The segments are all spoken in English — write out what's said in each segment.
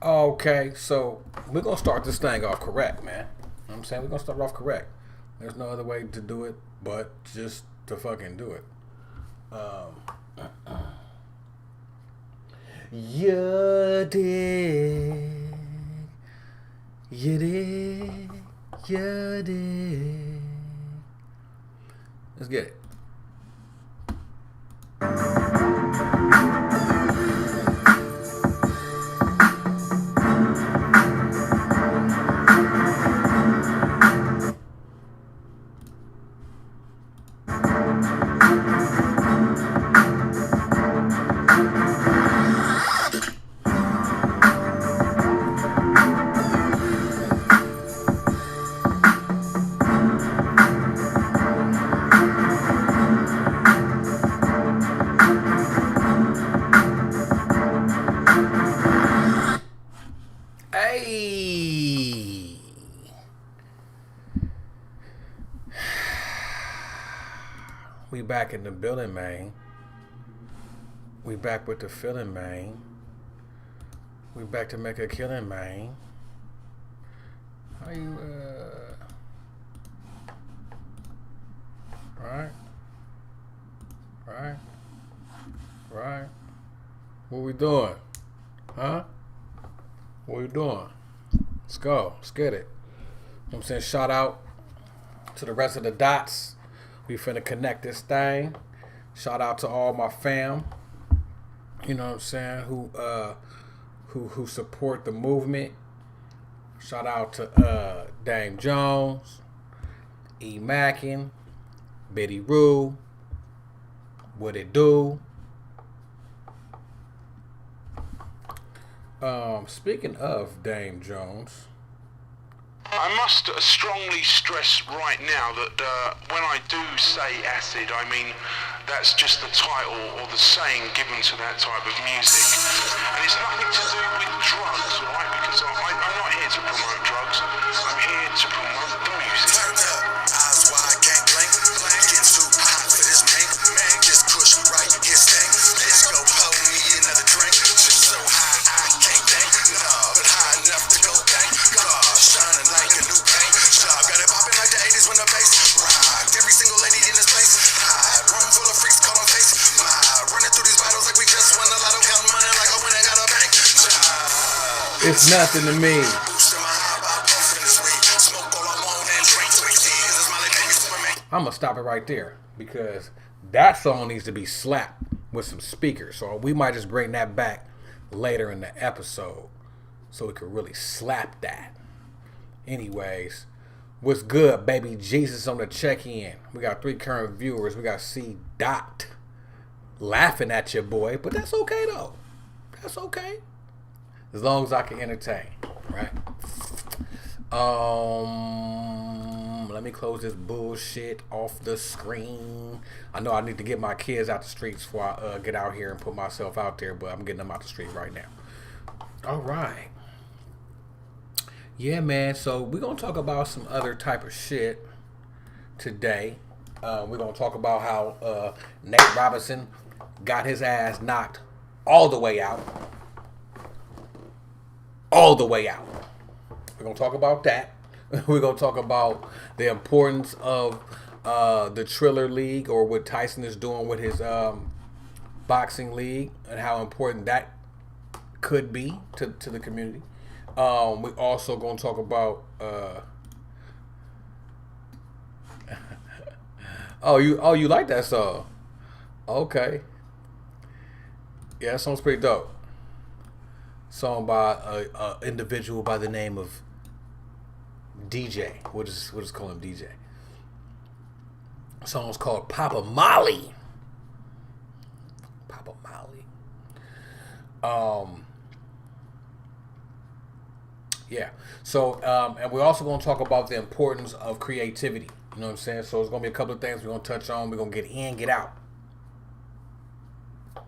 Okay, so we're gonna start this thing off correct, man. You know what I'm saying? We're gonna start off correct. There's no other way to do it but just to fucking do it. Um, you did, you did, you did. Let's get it. Hey, we back in the building, man. We back with the feeling, man. We back to make a killing, man. How you, right, right, right. What we doing, huh? What we doing? Let's go. Let's get it. You know what I'm saying? Shout out to the rest of the dots. We finna connect this thing. Shout out to all my fam. You know what I'm saying? Who support the movement. Shout out to Dame Jones, E Mackin, Biddy Rue, What It Do. Speaking of Dame Jones, I must strongly stress right now that when I do say acid, I mean that's just the title or the saying given to that type of music. And it's nothing to do with drugs, right? Because I'm not here to promote drugs. I'm here to promote the music. Turned up, eyes wide, can't blink. Getting too hot for this man. Just push right, hit sting. Let's go, pour me another drink. Just so high, I can't think. No, but high enough to go bang. God, shining like a new paint. Job got it popping like the 80s when the bass rocked. Every single lady in this place. High, room full of freaks, call them face. My, running through these bottles like we just won a lotto, counting money like I went and got a bank. it's nothing to me. I'm gonna stop it right there because that song needs to be slapped with some speakers. So we might just bring that back later in the episode so we could really slap that. Anyways, what's good, baby? Jesus on the check-in. We got 3 current viewers. We got C. Dot laughing at your boy, but that's okay though. That's okay. As long as I can entertain, right? Let me close this bullshit off the screen. I know I need to get my kids out the streets before I get out here and put myself out there, but I'm getting them out the street right now. All right. Yeah, man. So we're gonna talk about some other type of shit today. We're gonna talk about how Nate Robinson got his ass knocked all the way out. All the way out. We're gonna talk about that. We're gonna talk about the importance of the Triller League, or what Tyson is doing with his boxing league, and how important that could be to the community. We also gonna talk about you like that song? Okay, yeah, that song's pretty dope. Song by a individual by the name of DJ. We'll just call him DJ. The song's called Papa Molly. Papa Molly. Yeah. So, and we're also going to talk about the importance of creativity. You know what I'm saying? So, there's going to be a couple of things we're going to touch on. We're going to get in, get out.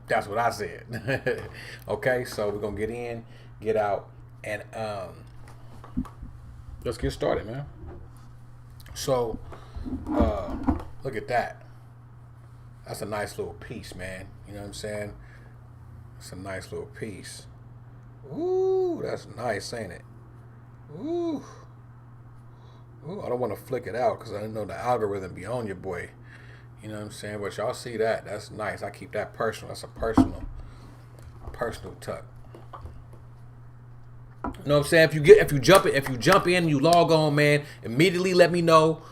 That's what I said. Okay, so we're going to get in, get out, and let's get started, man. So, look at that. That's a nice little piece, man. You know what I'm saying? It's a nice little piece. Ooh, that's nice, ain't it? Ooh. Ooh, I don't want to flick it out because I know the algorithm be on your boy. You know what I'm saying? But y'all see that? That's nice. I keep that personal. That's a personal tuck. You know what I'm saying? If you jump in, you log on, man. Immediately let me know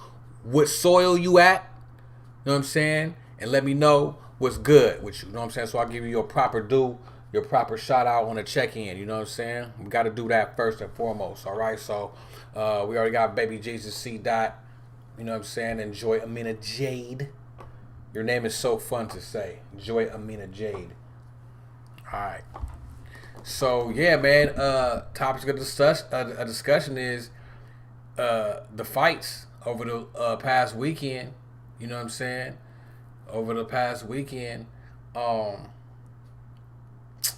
what soil you at. You know what I'm saying? And let me know what's good with you. You know what I'm saying? So I'll give you your proper due, your proper shout out on the check-in. You know what I'm saying? We got to do that first and foremost. All right. So we already got Baby Jesus C. Dot. You know what I'm saying? And Joy Amina Jade. Your name is so fun to say. Joy Amina Jade. All right. So yeah, man. Topics of discussion is the fights over the past weekend. You know what I'm saying? Over the past weekend,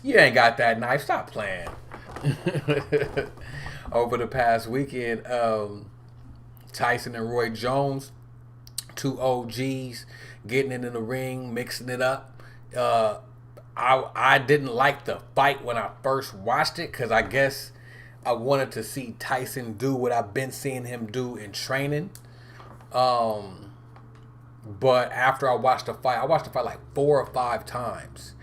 you ain't got that knife. Stop playing. Over the past weekend, Tyson and Roy Jones, two OGs, getting into the ring, mixing it up. I didn't like the fight when I first watched it because I guess I wanted to see Tyson do what I've been seeing him do in training. But after I watched the fight like 4 or 5 times.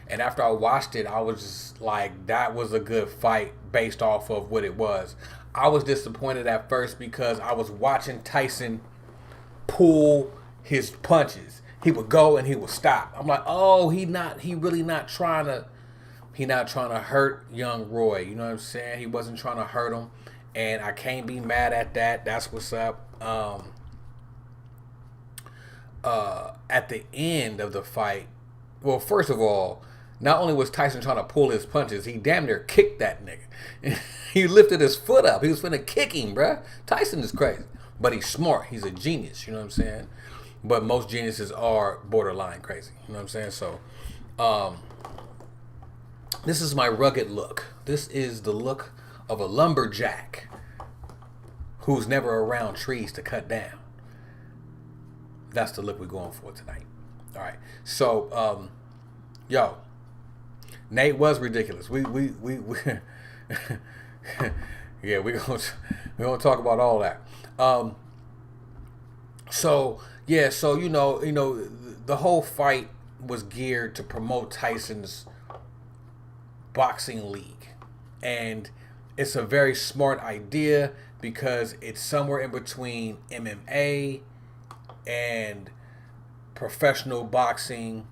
And after I watched it, I was just like, that was a good fight based off of what it was. I was disappointed at first because I was watching Tyson pull his punches. He would go and he would stop. I'm like, oh, he really not trying to hurt young Roy. You know what I'm saying? He wasn't trying to hurt him. And I can't be mad at that. That's what's up. At the end of the fight, well, first of all, not only was Tyson trying to pull his punches, he damn near kicked that nigga. He lifted his foot up. He was finna kick him, bruh. Tyson is crazy, but he's smart. He's a genius. You know what I'm saying? But most geniuses are borderline crazy. You know what I'm saying? So, this is my rugged look. This is the look of a lumberjack who's never around trees to cut down. That's the look we're going for tonight. All right. So, yo, Nate was ridiculous. We yeah, we're gonna talk about all that. So you know, the whole fight was geared to promote Tyson's boxing league, and it's a very smart idea because it's somewhere in between MMA and professional boxing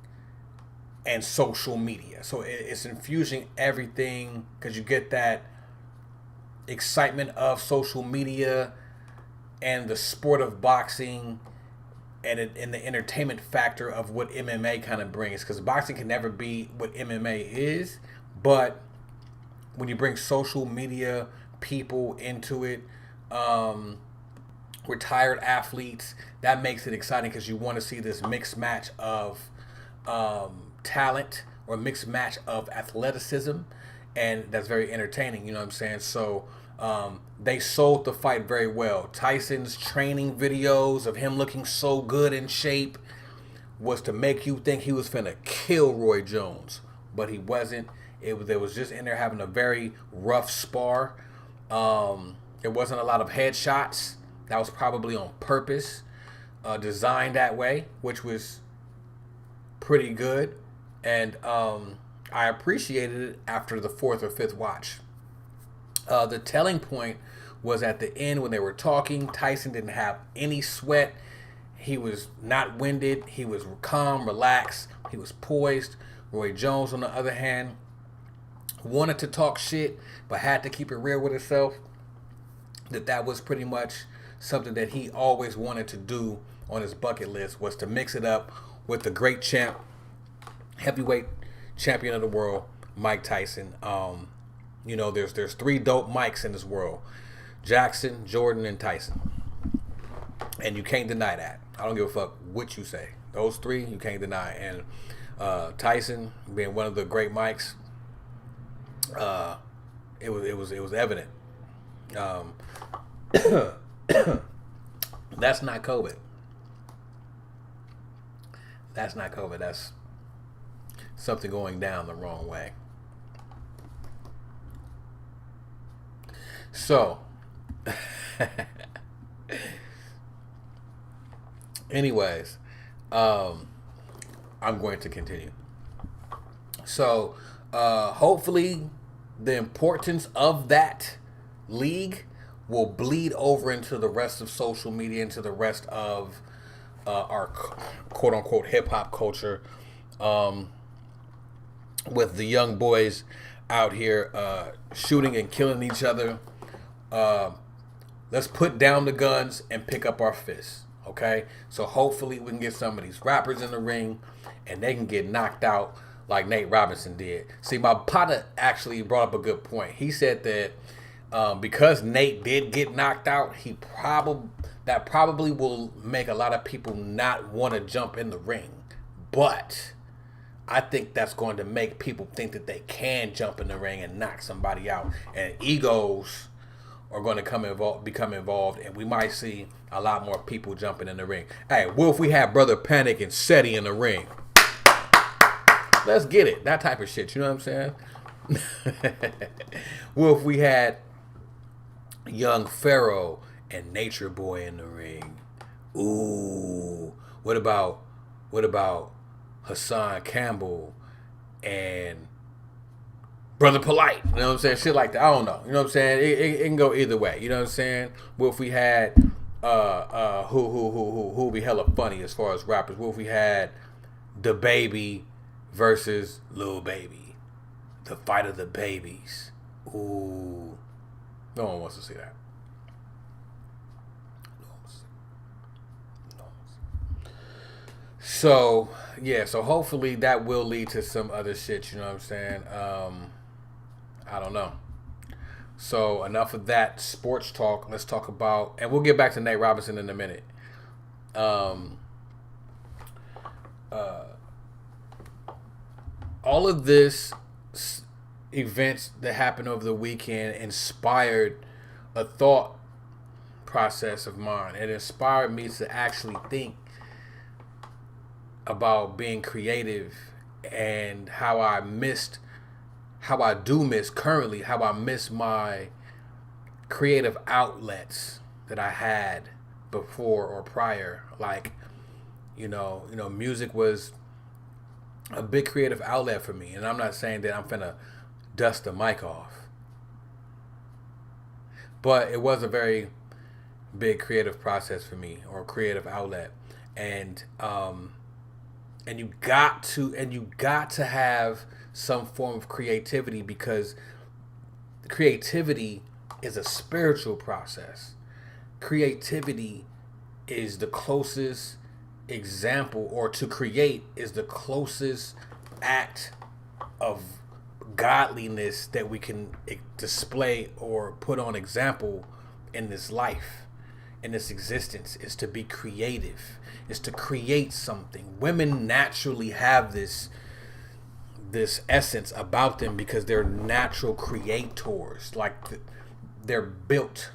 and social media. So it's infusing everything because you get that excitement of social media and the sport of boxing and the entertainment factor of what MMA kind of brings, because boxing can never be what MMA is, but when you bring social media people into it, retired athletes, that makes it exciting because you want to see this mixed match of talent or mixed match of athleticism, and that's very entertaining. You know what I'm saying? So they sold the fight very well. Tyson's training videos of him looking so good in shape was to make you think he was finna kill Roy Jones, but he wasn't. They was just in there having a very rough spar. There wasn't a lot of headshots. That was probably on purpose, designed that way, which was pretty good. And I appreciated it after the 4th or 5th watch. The telling point was at the end when they were talking. Tyson didn't have any sweat. He was not winded. He was calm, relaxed. He was poised. Roy Jones, on the other hand, wanted to talk shit, but had to keep it real with himself. That was pretty much something that he always wanted to do on his bucket list, was to mix it up with the great champ, heavyweight champion of the world, Mike Tyson. You know, there's 3 dope Mikes in this world: Jackson, Jordan, and Tyson. And you can't deny that. I don't give a fuck what you say. Those 3 you can't deny. And Tyson being one of the great Mikes, it was evident. That's not COVID. That's not COVID. That's something going down the wrong way. So, anyways, I'm going to continue. So, hopefully, the importance of that league will bleed over into the rest of social media, into the rest of our quote unquote hip hop culture, with the young boys out here shooting and killing each other. Let's put down the guns and pick up our fists. Okay, so hopefully we can get some of these rappers in the ring and they can get knocked out like Nate Robinson did. See, my partner actually brought up a good point. He said that because Nate did get knocked out, that probably will make a lot of people not want to jump in the ring. But I think that's going to make people think that they can jump in the ring and knock somebody out, and egos are going to become involved, and we might see a lot more people jumping in the ring. Hey, what if we had Brother Panic and Seti in the ring? Let's get it. That type of shit. You know what I'm saying? What if we had Young Pharaoh and Nature Boy in the ring? Ooh. What about Hassan Campbell and Brother Polite? You know what I'm saying? Shit like that. I don't know. You know what I'm saying? It can go either way. You know what I'm saying? What if we had who would be hella funny as far as rappers? What if we had the Baby versus Lil Baby, the fight of the babies? Ooh, no one wants to see that. So yeah, so hopefully that will lead to some other shit. You know what I'm saying? I don't know. So enough of that sports talk. Let's talk about, and we'll get back to Nate Robinson in a minute. All of this events that happened over the weekend inspired a thought process of mine. It inspired me to actually think about being creative and how I miss my creative outlets that I had before or prior. Like, music was a big creative outlet for me. And I'm not saying that I'm finna dust the mic off, but it was a very big creative process for me, or creative outlet. And you got to have some form of creativity, because creativity is a spiritual process. Creativity is the closest example, or to create is the closest act of godliness that we can display or put on example in this life, in this existence, is to be creative, is to create something. Women naturally have this essence about them because they're natural creators. Like, they're built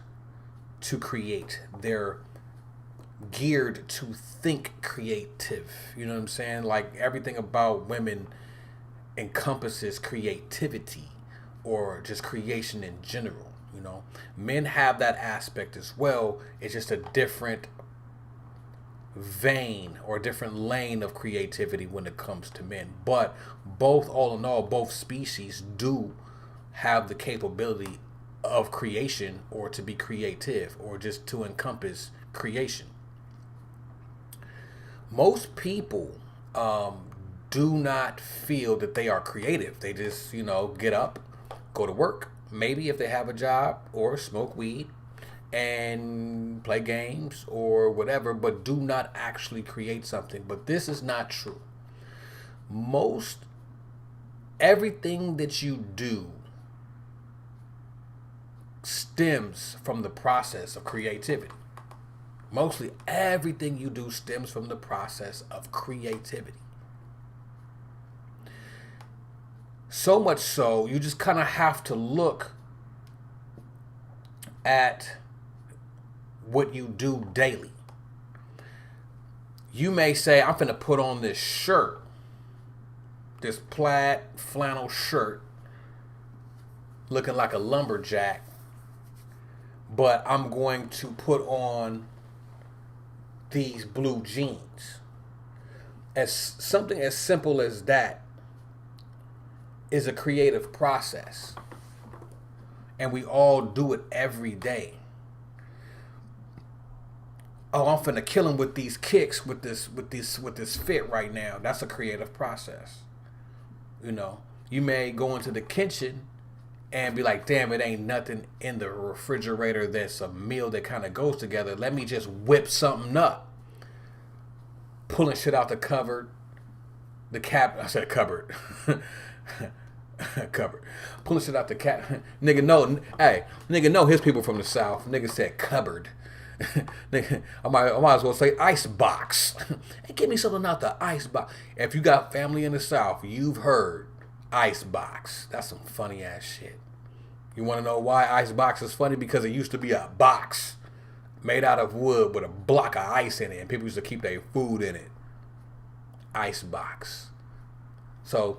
to create. They're geared to think creative. You know what I'm saying? Like, everything about women encompasses creativity, or just creation in general. Men have that aspect as well. It's just a different vein or a different lane of creativity when it comes to men. But all in all, both species do have the capability of creation, or to be creative, or just to encompass creation. Most people do not feel that they are creative. They just, get up, go to work, maybe if they have a job, or smoke weed and play games or whatever, but do not actually create something. But this is not true. Everything that you do stems from the process of creativity. Mostly everything you do stems from the process of creativity. So much so, you just kind of have to look at what you do daily. You may say, I'm finna put on this shirt, this plaid flannel shirt, looking like a lumberjack, but I'm going to put on these blue jeans. As something as simple as that is a creative process, and we all do it every day. Oh, I'm finna kill him with these kicks, with this fit right now. That's a creative process. You know, you may go into the kitchen and be like, damn, it ain't nothing in the refrigerator that's a meal that kind of goes together. Let me just whip something up. Pulling shit out the cupboard. The cap, I said cupboard. Cupboard. Pulling shit out the cap. Nigga know, hey, nigga know his people from the South. Nigga said cupboard. Nigga, I might as well say ice box. Hey, give me something out the ice box. If you got family in the South, you've heard ice box. That's some funny ass shit. You want to know why ice box is funny? Because it used to be a box made out of wood with a block of ice in it, and people used to keep their food in it. Ice box. So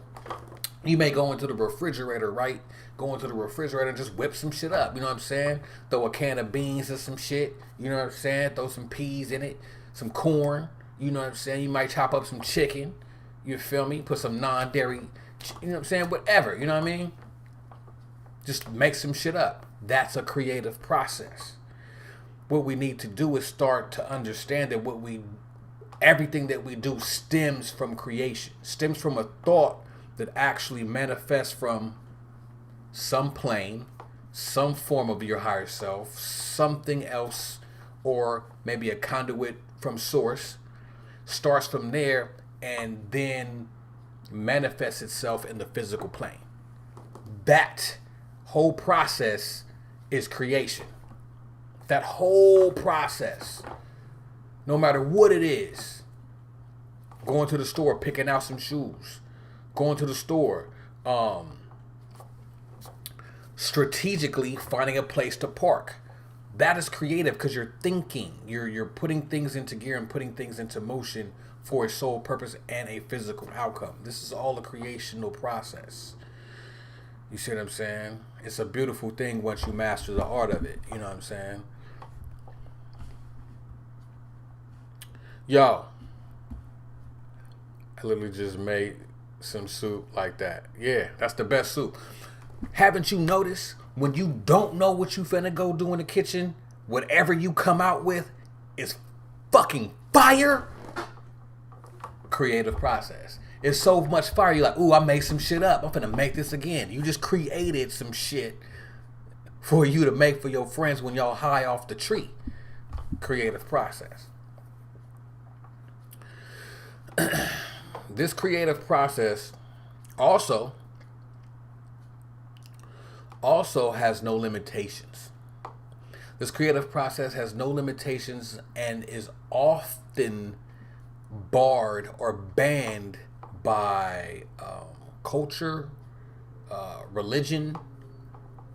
you may go into the refrigerator, right? Go into the refrigerator and just whip some shit up. You know what I'm saying? Throw a can of beans and some shit. You know what I'm saying? Throw some peas in it. Some corn. You know what I'm saying? You might chop up some chicken. You feel me? Put some non-dairy, you know what I'm saying? Whatever. You know what I mean? Just make some shit up. That's a creative process. What we need to do is start to understand that everything that we do stems from creation. Stems from a thought that actually manifests from some plane, some form of your higher self, something else, or maybe a conduit from source, starts from there and then manifests itself in the physical plane. That whole process is creation. That whole process, no matter what it is, going to the store, picking out some shoes, going to the store, strategically finding a place to park. That is creative because you're thinking. You're putting things into gear and putting things into motion for a sole purpose and a physical outcome. This is all a creational process. You see what I'm saying? It's a beautiful thing once you master the art of it. You know what I'm saying? Yo, I literally just made some soup like that. Yeah, that's the best soup. Haven't you noticed when you don't know what you finna go do in the kitchen, whatever you come out with is fucking fire? Creative process. It's so much fire. You're like, ooh, I made some shit up. I'm finna make this again. You just created some shit for you to make for your friends when y'all high off the tree. Creative process. This creative process also has no limitations. This creative process has no limitations and is often barred or banned by culture, religion,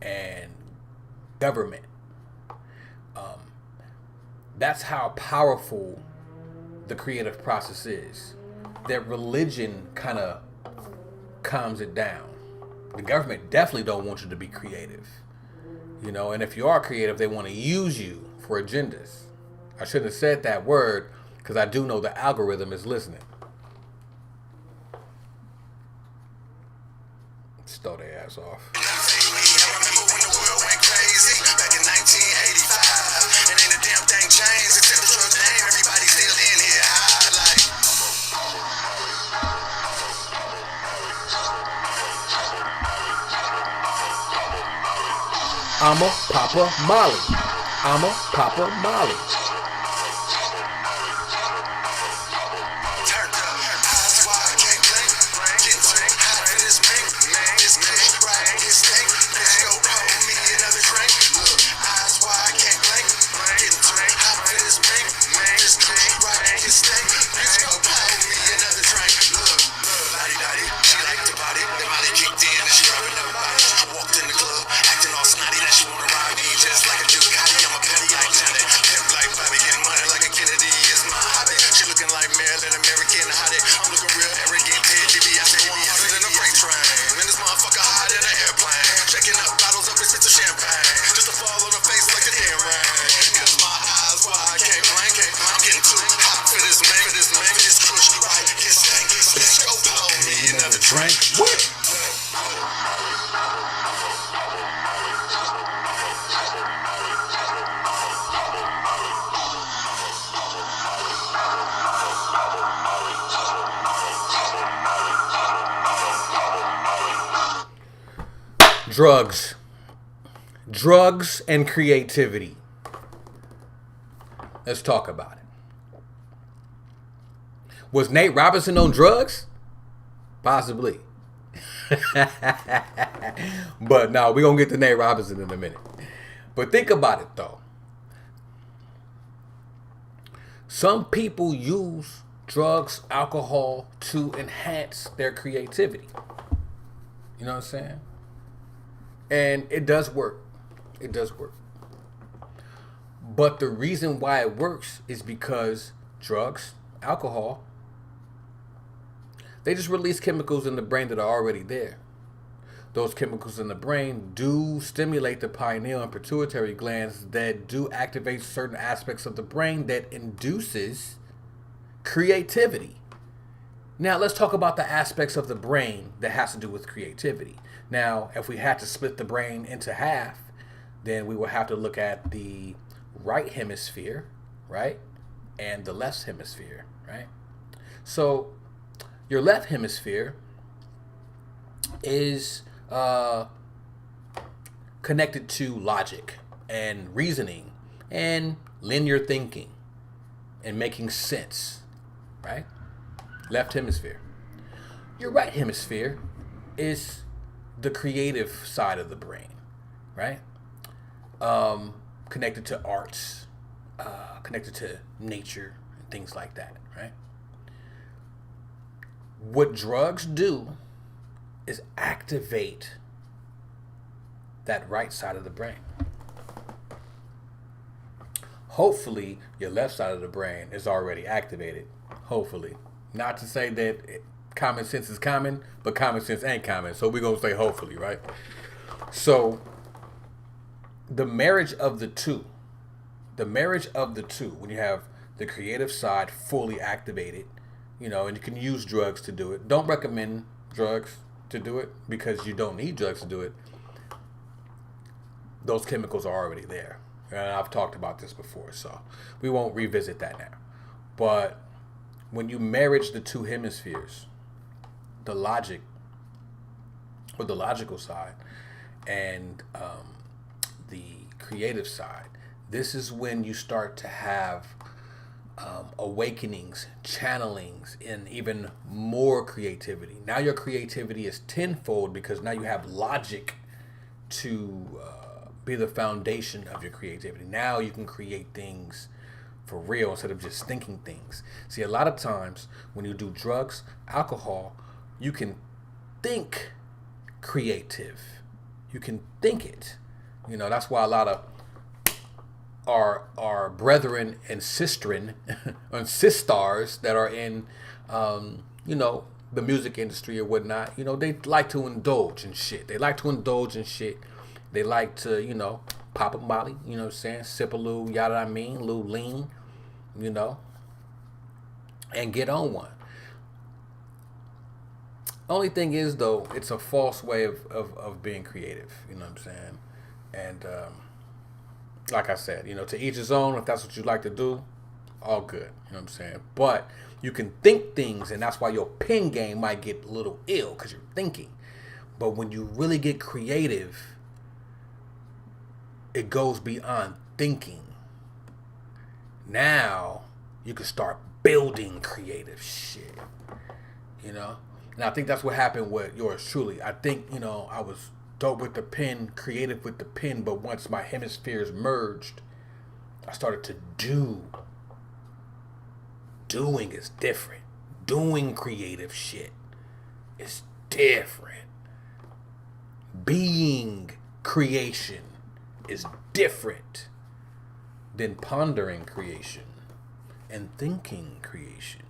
and government. That's how powerful the creative process is. That religion kind of calms it down. The government definitely don't want you to be creative. You know, and if you are creative, they want to use you for agendas. I shouldn't have said that word because I do know the algorithm is listening. Let's throw their ass off. I'm a Papa Molly. I'm a Papa Molly. Just like a Ducati, I'm a petty, I ain't trying to pimp like Drugs. Drugs and creativity. Let's talk about it. Was Nate Robinson on drugs? Possibly. But no, we're going to get to Nate Robinson in a minute. But think about it, though. Some people use drugs, alcohol to enhance their creativity. You know what I'm saying? And it does work. It does work. But the reason why it works is because drugs, alcohol, they just release chemicals in the brain that are already there. Those chemicals in the brain do stimulate the pineal and pituitary glands that do activate certain aspects of the brain that induces creativity. Now, let's talk about the aspects of the brain that has to do with creativity. Now, if we had to split the brain into half, then we would have to look at the right hemisphere, right? And the left hemisphere, right? So, your left hemisphere is connected to logic and reasoning and linear thinking and making sense, right? Left hemisphere. Your right hemisphere is the creative side of the brain, right? Connected to arts, connected to nature, and things like that, right? What drugs do is activate that right side of the brain. Hopefully, your left side of the brain is already activated. Hopefully. Not to say that common sense is common, but common sense ain't common. So we're going to say hopefully, right? So, the marriage of the two, when you have the creative side fully activated, and you can use drugs to do it. Don't recommend drugs to do it because you don't need drugs to do it. Those chemicals are already there. And I've talked about this before, so we won't revisit that now. But when you marriage the two hemispheres, the logic or the logical side and the creative side, this is when you start to have awakenings, channelings, and even more creativity. Now your creativity is tenfold because now you have logic to be the foundation of your creativity. Now you can create things for real instead of just thinking things. See, a lot of times when you do drugs, alcohol, you can think creative. You can think it. That's why a lot of our brethren and sistren and sisters that are in the music industry or whatnot, they like to indulge in shit. They like to pop a molly, sip a little, yada I mean, a little lean, and get on one. Only thing is, though, it's a false way of being creative, you know what I'm saying? And like I said, to each his own. If that's what you like to do, all good. You know what I'm saying? But you can think things, and that's why your pen game might get a little ill because you're thinking. But when you really get creative, it goes beyond thinking. Now you can start building creative shit. And I think that's what happened with yours truly. I think, I was dope with the pen, creative with the pen, but once my hemispheres merged, I started to do. Doing is different. Doing creative shit is different. Being creation is different than pondering creation and thinking creation.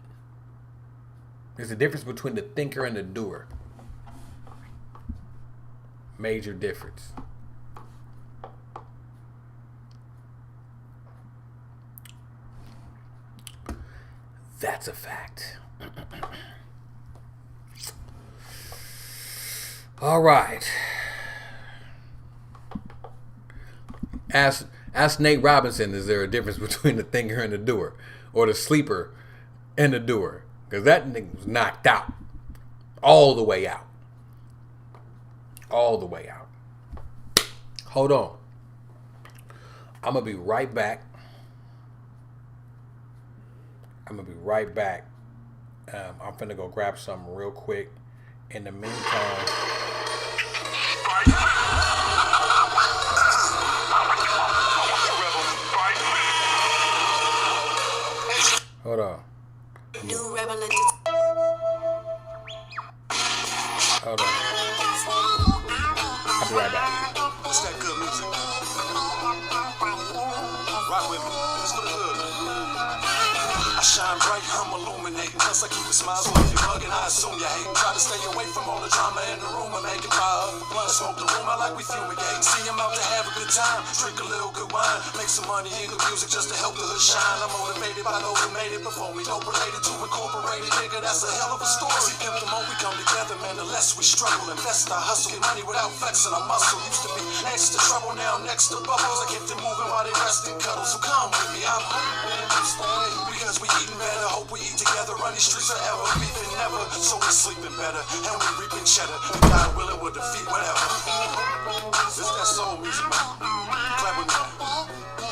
There's a difference between the thinker and the doer. Major difference. That's a fact. All right. Ask Nate Robinson, is there a difference between the thinker and the doer? Or the sleeper and the doer? Because that nigga was knocked out. All the way out. All the way out. Hold on. I'm going to be right back. I'm finna go grab something real quick. In the meantime, hold on. Hold on. I'll be right back. What's that good music? Rock with me. Let's go to good. I shine bright, I'm illuminating. Plus I keep a smile, so if you're bugging, I assume you hate. Try to stay away from all the drama in the room and make it vibe. Blunt smoke the room, I like we fumigate. See, I'm out to have a good time, drink a little good wine, make some money in good music just to help the hood shine. I'm motivated by those who made it before me. Dope related to incorporated, nigga, that's a hell of a story. See, pimp, the more we come together, man, the less we struggle. Invest our hustle, get money without flexing our muscle. Used to be next to trouble, now next to bubbles. I kept them moving while they rest in cuddles. So come with me, I'm hoping you stay. Because we eating better, hope we eat together. Run these streets forever, beefing never. So we sleeping better, and we reaping cheddar. And God willing, we'll defeat whatever. This that soul music, man. Clap with me.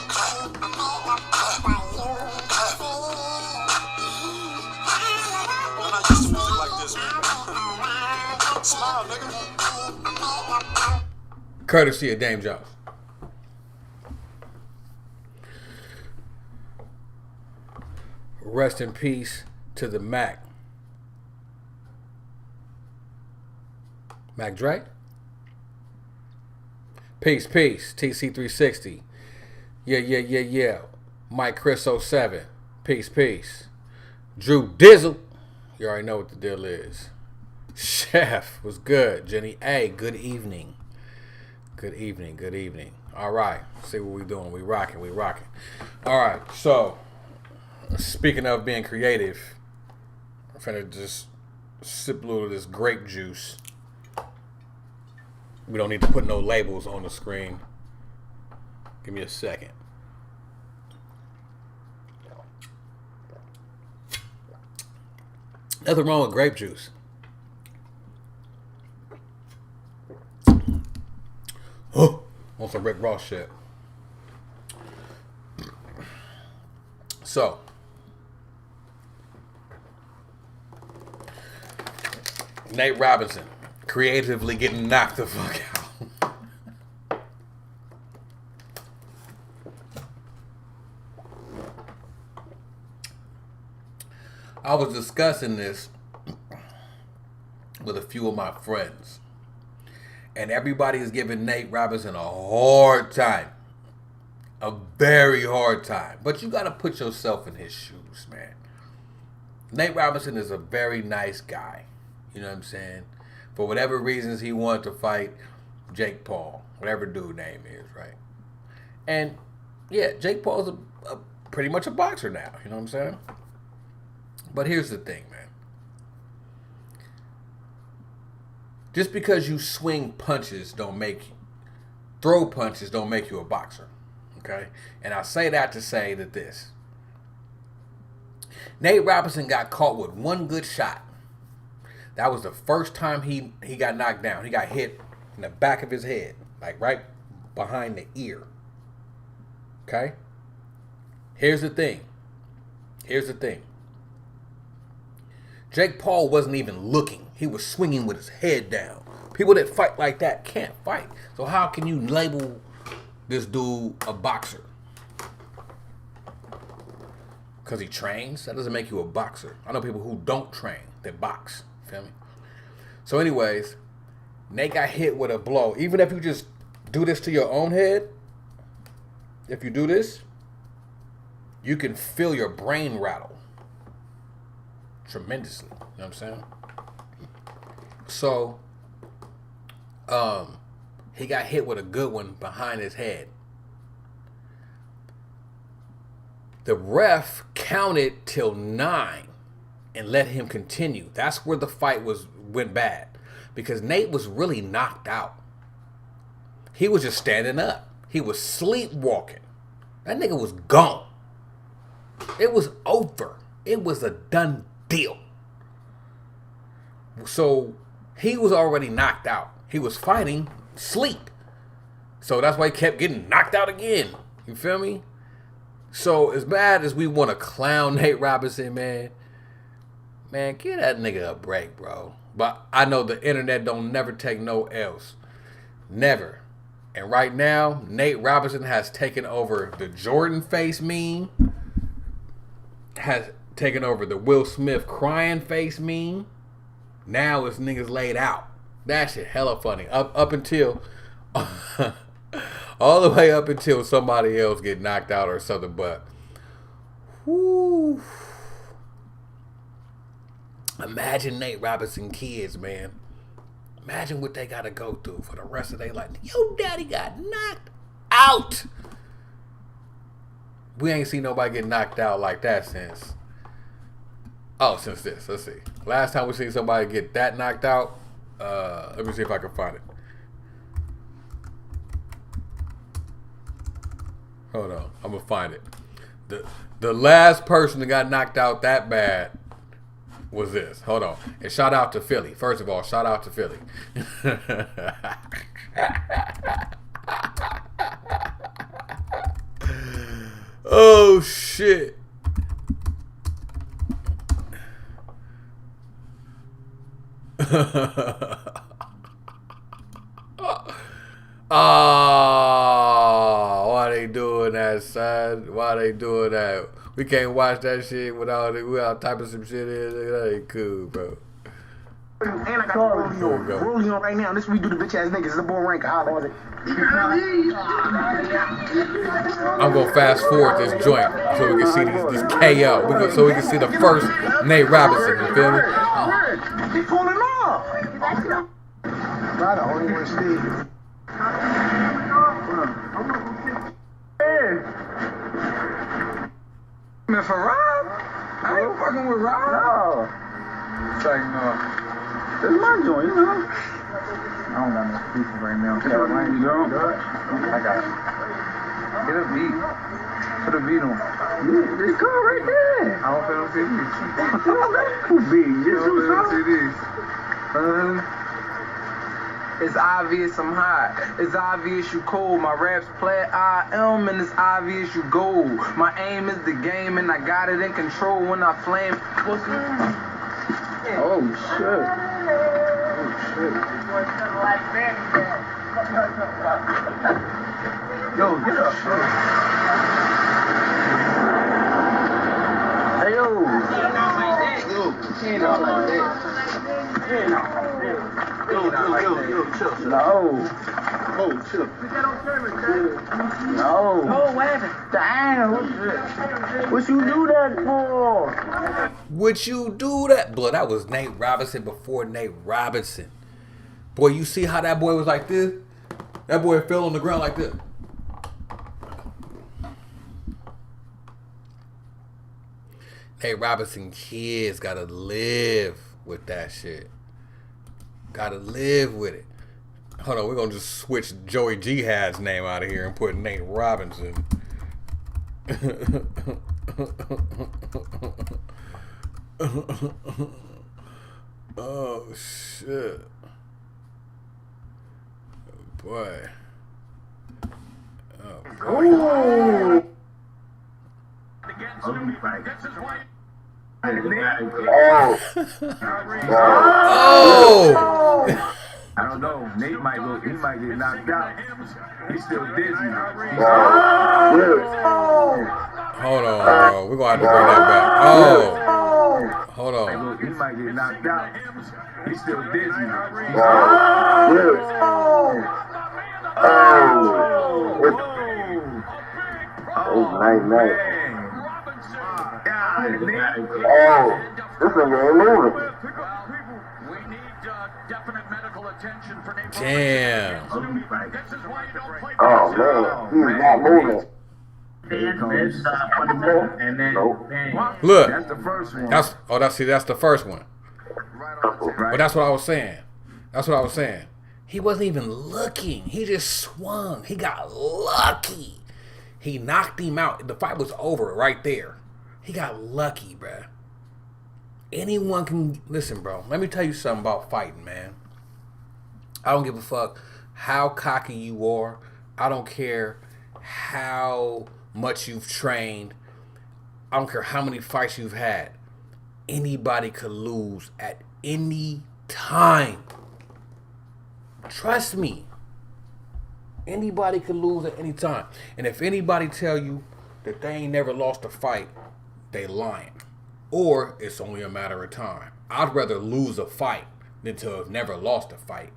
Clap. Clap. Clap. I'm not used to music like this, man. Smile, nigga. Courtesy of Dame Jones. Rest in peace to the Mac. Mac Dre? Peace. TC360. Yeah. Mike Chris 07. Peace. Drew Dizzle. You already know what the deal is. Chef was good. Jenny A. Good evening. All right. See what we doing. We rocking. All right. So, speaking of being creative, I'm finna just sip a little of this grape juice. We don't need to put no labels on the screen. Give me a second. Nothing wrong with grape juice. Oh, on some Rick Ross shit. So, Nate Robinson creatively getting knocked the fuck out. I was discussing this with a few of my friends, and everybody is giving Nate Robinson a hard time. A very hard time. But you got to put yourself in his shoes, man. Nate Robinson is a very nice guy. You know what I'm saying? For whatever reasons, he wanted to fight Jake Paul. Whatever dude name is, right? And, yeah, Jake Paul's a pretty much a boxer now. You know what I'm saying? But here's the thing, man. Just because you swing punches throw punches don't make you a boxer. Okay? And I say that to say that this. Nate Robinson got caught with one good shot. That was the first time he got knocked down. He got hit in the back of his head. Like right behind the ear. Okay? Here's the thing. Jake Paul wasn't even looking. He was swinging with his head down. People that fight like that can't fight. So how can you label this dude a boxer? Because he trains? That doesn't make you a boxer. I know people who don't train that box. Feel me? So anyways, Nate got hit with a blow. Even if you just do this to your own head, if you do this, you can feel your brain rattle tremendously. You know what I'm saying? So, he got hit with a good one behind his head. The ref counted till 9 and let him continue. That's where the fight went bad. Because Nate was really knocked out. He was just standing up. He was sleepwalking. That nigga was gone. It was over. It was a done deal. So he was already knocked out. He was fighting sleep. So that's why he kept getting knocked out again. You feel me? So as bad as we want to clown Nate Robinson, man, give that nigga a break, bro. But I know the internet don't never take no else. Never. And right now, Nate Robinson has taken over the Jordan face meme. Has taken over the Will Smith crying face meme. Now it's niggas laid out. That shit hella funny. Up until all the way up until somebody else get knocked out or something. But whoo, imagine Nate Robinson kids, man. Imagine what they gotta go through for the rest of their life. Yo, daddy got knocked out. We ain't seen nobody get knocked out like that since this. Let's see. Last time we seen somebody get that knocked out, let me see if I can find it. Hold on, I'm gonna find it. The last person that got knocked out that bad was this. Hold on. And shout out to Philly. First of all, shout out to Philly. Oh shit. Oh, why they doing that, son? Why they doing that? We can't watch that shit without typing some shit in. That ain't cool, bro. And I got rolling on right now. This we do the bitch ass niggas. It's the boy rank. I'm gonna fast forward this joint so we can see this KO. So we can see the first Nate Robinson. You feel me? He pulling off. Right, the only one Steve. Man, for Rob? I ain't fucking with Rob. No. It's like, no. This is my joint, you know? I don't got no people right now. You don't? I got you. Get a beat. Put a beat on. It's cool right there. I don't feel no CDs. You don't got no beat. You don't feel no CDs. It's obvious I'm hot. It's obvious you cold. My raps play I am, and it's obvious you gold. My aim is the game, and I got it in control when I flame. What's that? Oh, shit. Oh, shit. Yo, get up. Hey, yo. Ain't all like that. Ain't all like that. Yo, chill. No. Oh, chill. No. Oh, what happened? Damn. What you do that for? Would you do that? Blood, that was Nate Robinson before Nate Robinson. Boy, you see how that boy was like this? That boy fell on the ground like this. Nate Robinson kids gotta live with that shit. Gotta live with it. Hold on, we're gonna just switch Joey Jihad's name out of here and put Nate Robinson. Oh shit. Oh boy. Oh boy. Oh! I don't know. Nate might go. He might get knocked out. He's still dizzy. Hold on, bro. We're gonna have to bring that back. Oh! Hold on. He might get knocked out. He's still dizzy. Oh, nice. Oh, this nigga ain't moving. Damn. Oh, man. He's not moving. Look. That's the first one. That's the first one. But that's what I was saying. He wasn't even looking. He just swung. He got lucky. He knocked him out. The fight was over right there. He got lucky, bruh. Anyone can... Listen, bro. Let me tell you something about fighting, man. I don't give a fuck how cocky you are I don't care how much you've trained. I don't care how many fights you've had. Anybody could lose at any time. Trust me. Anybody could lose at any time. And if anybody tell you that they ain't never lost a fight, they lying. Or it's only a matter of time. I'd rather lose a fight than to have never lost a fight.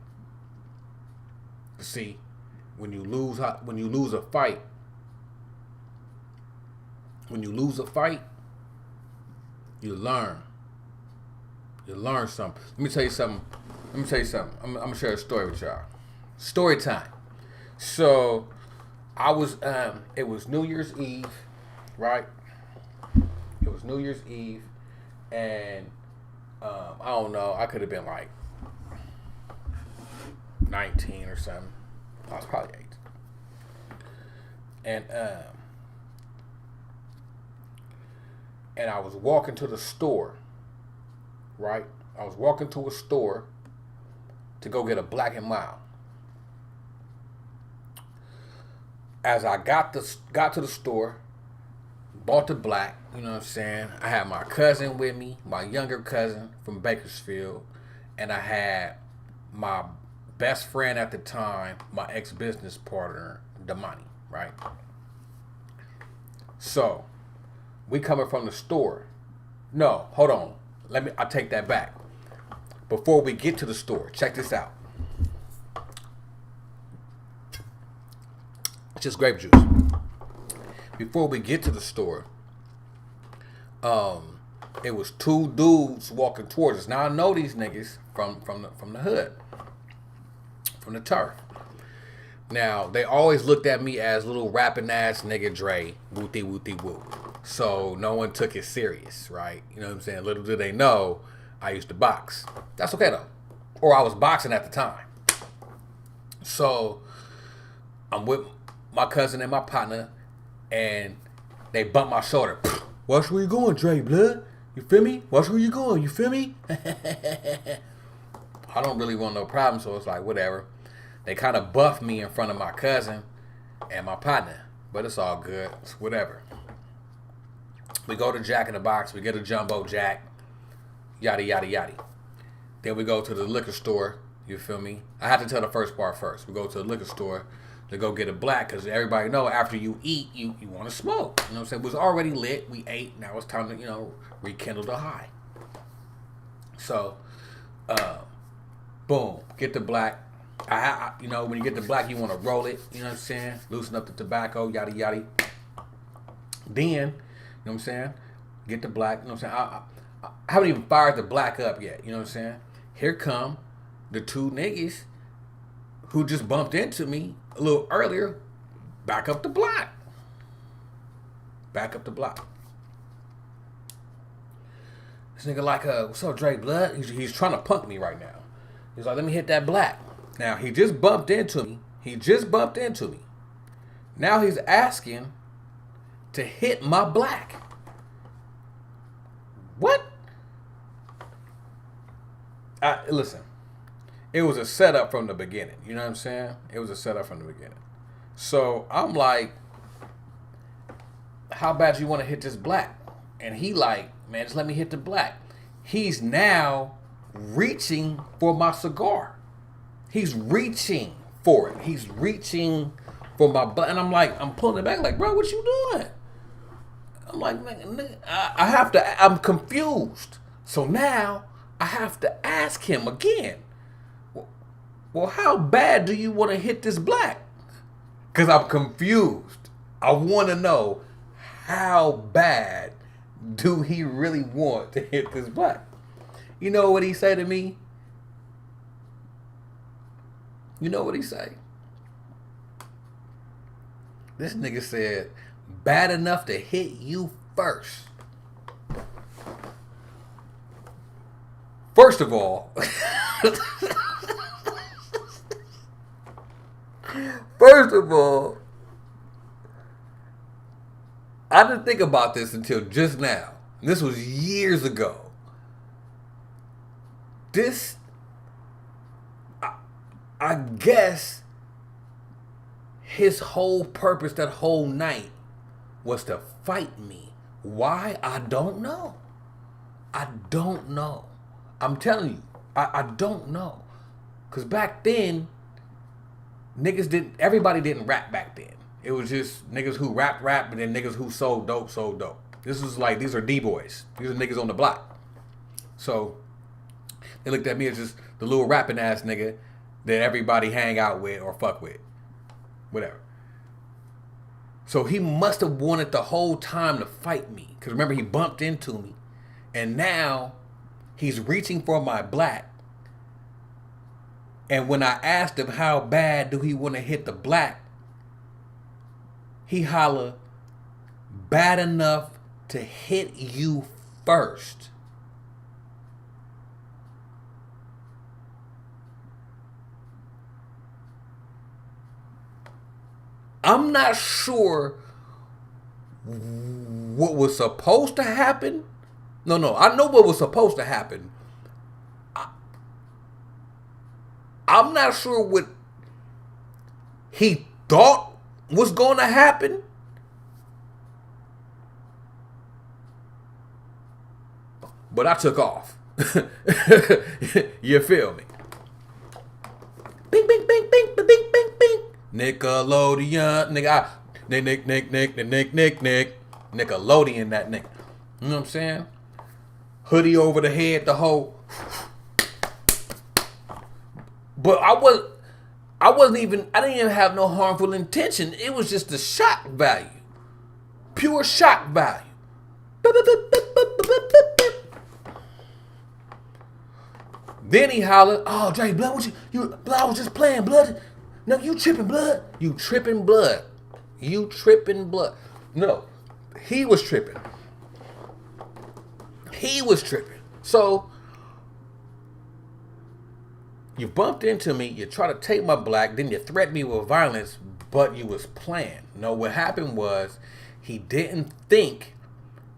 See, when you lose a fight, you learn. You learn something. Let me tell you something. I'm gonna share a story with y'all. Story time. So, I was. It was New Year's Eve, right? It was New Year's Eve, and I don't know. I could have been like 19 or something. I was probably 8. And I was walking to the store, right? I was walking to a store to go get a Black and Mild. As I got to the store, bought the Black, you know what I'm saying? I had my cousin with me, my younger cousin from Bakersfield, and I had my best friend at the time, my ex-business partner, Damani, right? So, we coming from the store. No, hold on. I take that back. Before we get to the store, check this out. It's just grape juice. Before we get to the store, it was 2 dudes walking towards us. Now I know these niggas from the hood, from the turf. Now they always looked at me as little rapping ass nigga Dre, wooty wooty woo. So no one took it serious, right? You know what I'm saying? Little did they know I used to box. That's okay though. Or I was boxing at the time. So I'm with my cousin and my partner, and they bump my shoulder. Watch where you going, Dre, blood. You feel me? Watch where you going. You feel me? I don't really want no problem, so it's like, whatever. They kind of buffed me in front of my cousin and my partner, but it's all good. It's whatever. We go to Jack in the Box. We get a jumbo Jack. Yada, yada, yada. Then we go to the liquor store. You feel me? I have to tell the first part first. We go to the liquor store to go get a Black, because everybody know after you eat, you want to smoke. You know what I'm saying? It was already lit. We ate. Now it's time to, rekindle the high. So, boom. Get the Black. When you get the Black, you want to roll it. You know what I'm saying? Loosen up the tobacco, yada, yada. Then, you know what I'm saying? Get the Black. You know what I'm saying? I haven't even fired the Black up yet. You know what I'm saying? Here come the 2 niggas who just bumped into me a little earlier. Back up the block. Back up the block. This nigga like, what's up, Drake Blood? He's trying to punk me right now. He's like, let me hit that Black. Now, he just bumped into me. Now he's asking to hit my Black. What? Listen, it was a setup from the beginning. You know what I'm saying? It was a setup from the beginning. So I'm like, how bad you want to hit this Black? And he like, man, just let me hit the Black. He's now reaching for my cigar. He's reaching for it. He's reaching for my Black. And I'm like, I'm pulling it back like, bro, what you doing? I'm like, man, I'm confused. So now I have to ask him again. Well, how bad do you want to hit this Black? Because I'm confused. I want to know, how bad do he really want to hit this Black? You know what he say to me? You know what he say? This nigga said, bad enough to hit you first. First of all, I didn't think about this until just now. This was years ago. I guess his whole purpose that whole night was to fight me. Why? I don't know. I don't know. I'm telling you, I don't know. Because back then, everybody didn't rap back then. It was just niggas who rap, and then niggas who sold dope. This was like, these are D-boys. These are niggas on the block. So, they looked at me as just the little rapping ass nigga that everybody hang out with or fuck with. Whatever. So he must have wanted the whole time to fight me. Because remember, he bumped into me. And now, he's reaching for my black. And when I asked him how bad do he want to hit the black, he holla, bad enough to hit you first. I'm not sure what was supposed to happen. No, I know what was supposed to happen. I'm not sure what he thought was going to happen. But I took off. You feel me? Bing, bing, bing, bing, bing, bing, bing, bing. Nickelodeon, nigga. Nick. Nickelodeon, that nigga. You know what I'm saying? Hoodie over the head, the whole. But I didn't even have no harmful intention. It was just the shock value. Pure shock value. Then he hollered, "Oh, Dre, blood, what you blood, I was just playing, blood. No, you tripping, blood. You tripping, blood. You tripping, blood." No, he was tripping. He was tripping. So, you bumped into me, you try to take my black, then you threatened me with violence, but you was playing. No, what happened was, he didn't think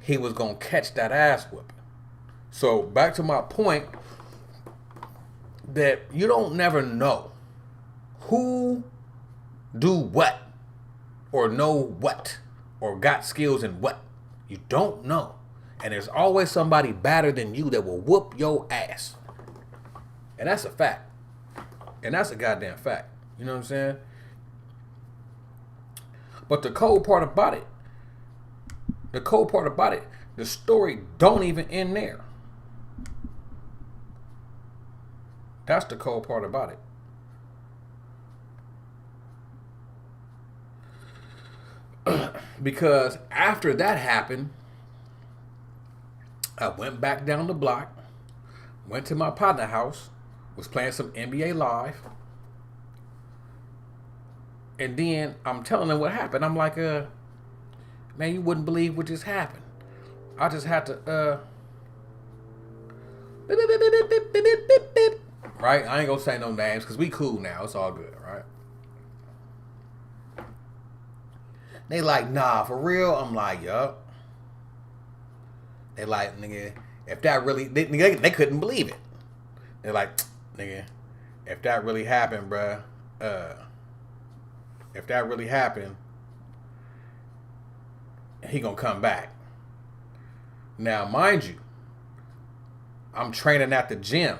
he was going to catch that ass whipping. So, back to my point, that you don't never know who do what, or know what, or got skills in what. You don't know. And there's always somebody better than you that will whoop your ass. And that's a fact. And that's a goddamn fact. You know what I'm saying? But the cold part about it, the story don't even end there. That's the cold part about it. Because after that happened, I went back down the block, went to my partner house, was playing some NBA Live, and then I'm telling them what happened. I'm like, man, you wouldn't believe what just happened. I just had to, right? I ain't gonna say no names because we cool now. It's all good, right? They like, nah, for real? I'm like, yup. They like, nigga, if that really, they couldn't believe it. They're like, nigga, if that really happened, bruh, if that really happened, he gonna come back. Now, mind you, I'm training at the gym.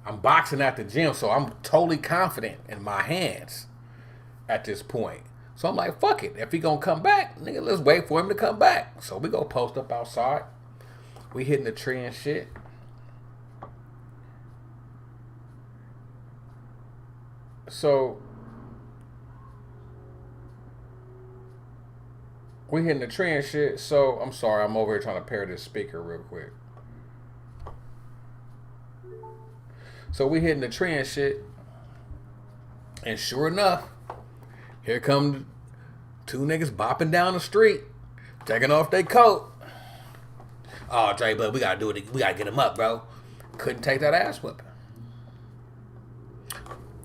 I'm boxing at the gym, so I'm totally confident in my hands at this point. So I'm like, fuck it. If he gonna come back, nigga, let's wait for him to come back. So we go post up outside. We hitting the tree and shit. So we hitting the tree and shit. So I'm sorry, I'm over here trying to pair this speaker real quick. So we hitting the tree and shit. And sure enough, here come two niggas bopping down the street, taking off their coat. Oh, Dre, but we gotta do it. We gotta get him up, bro. Couldn't take that ass whipping.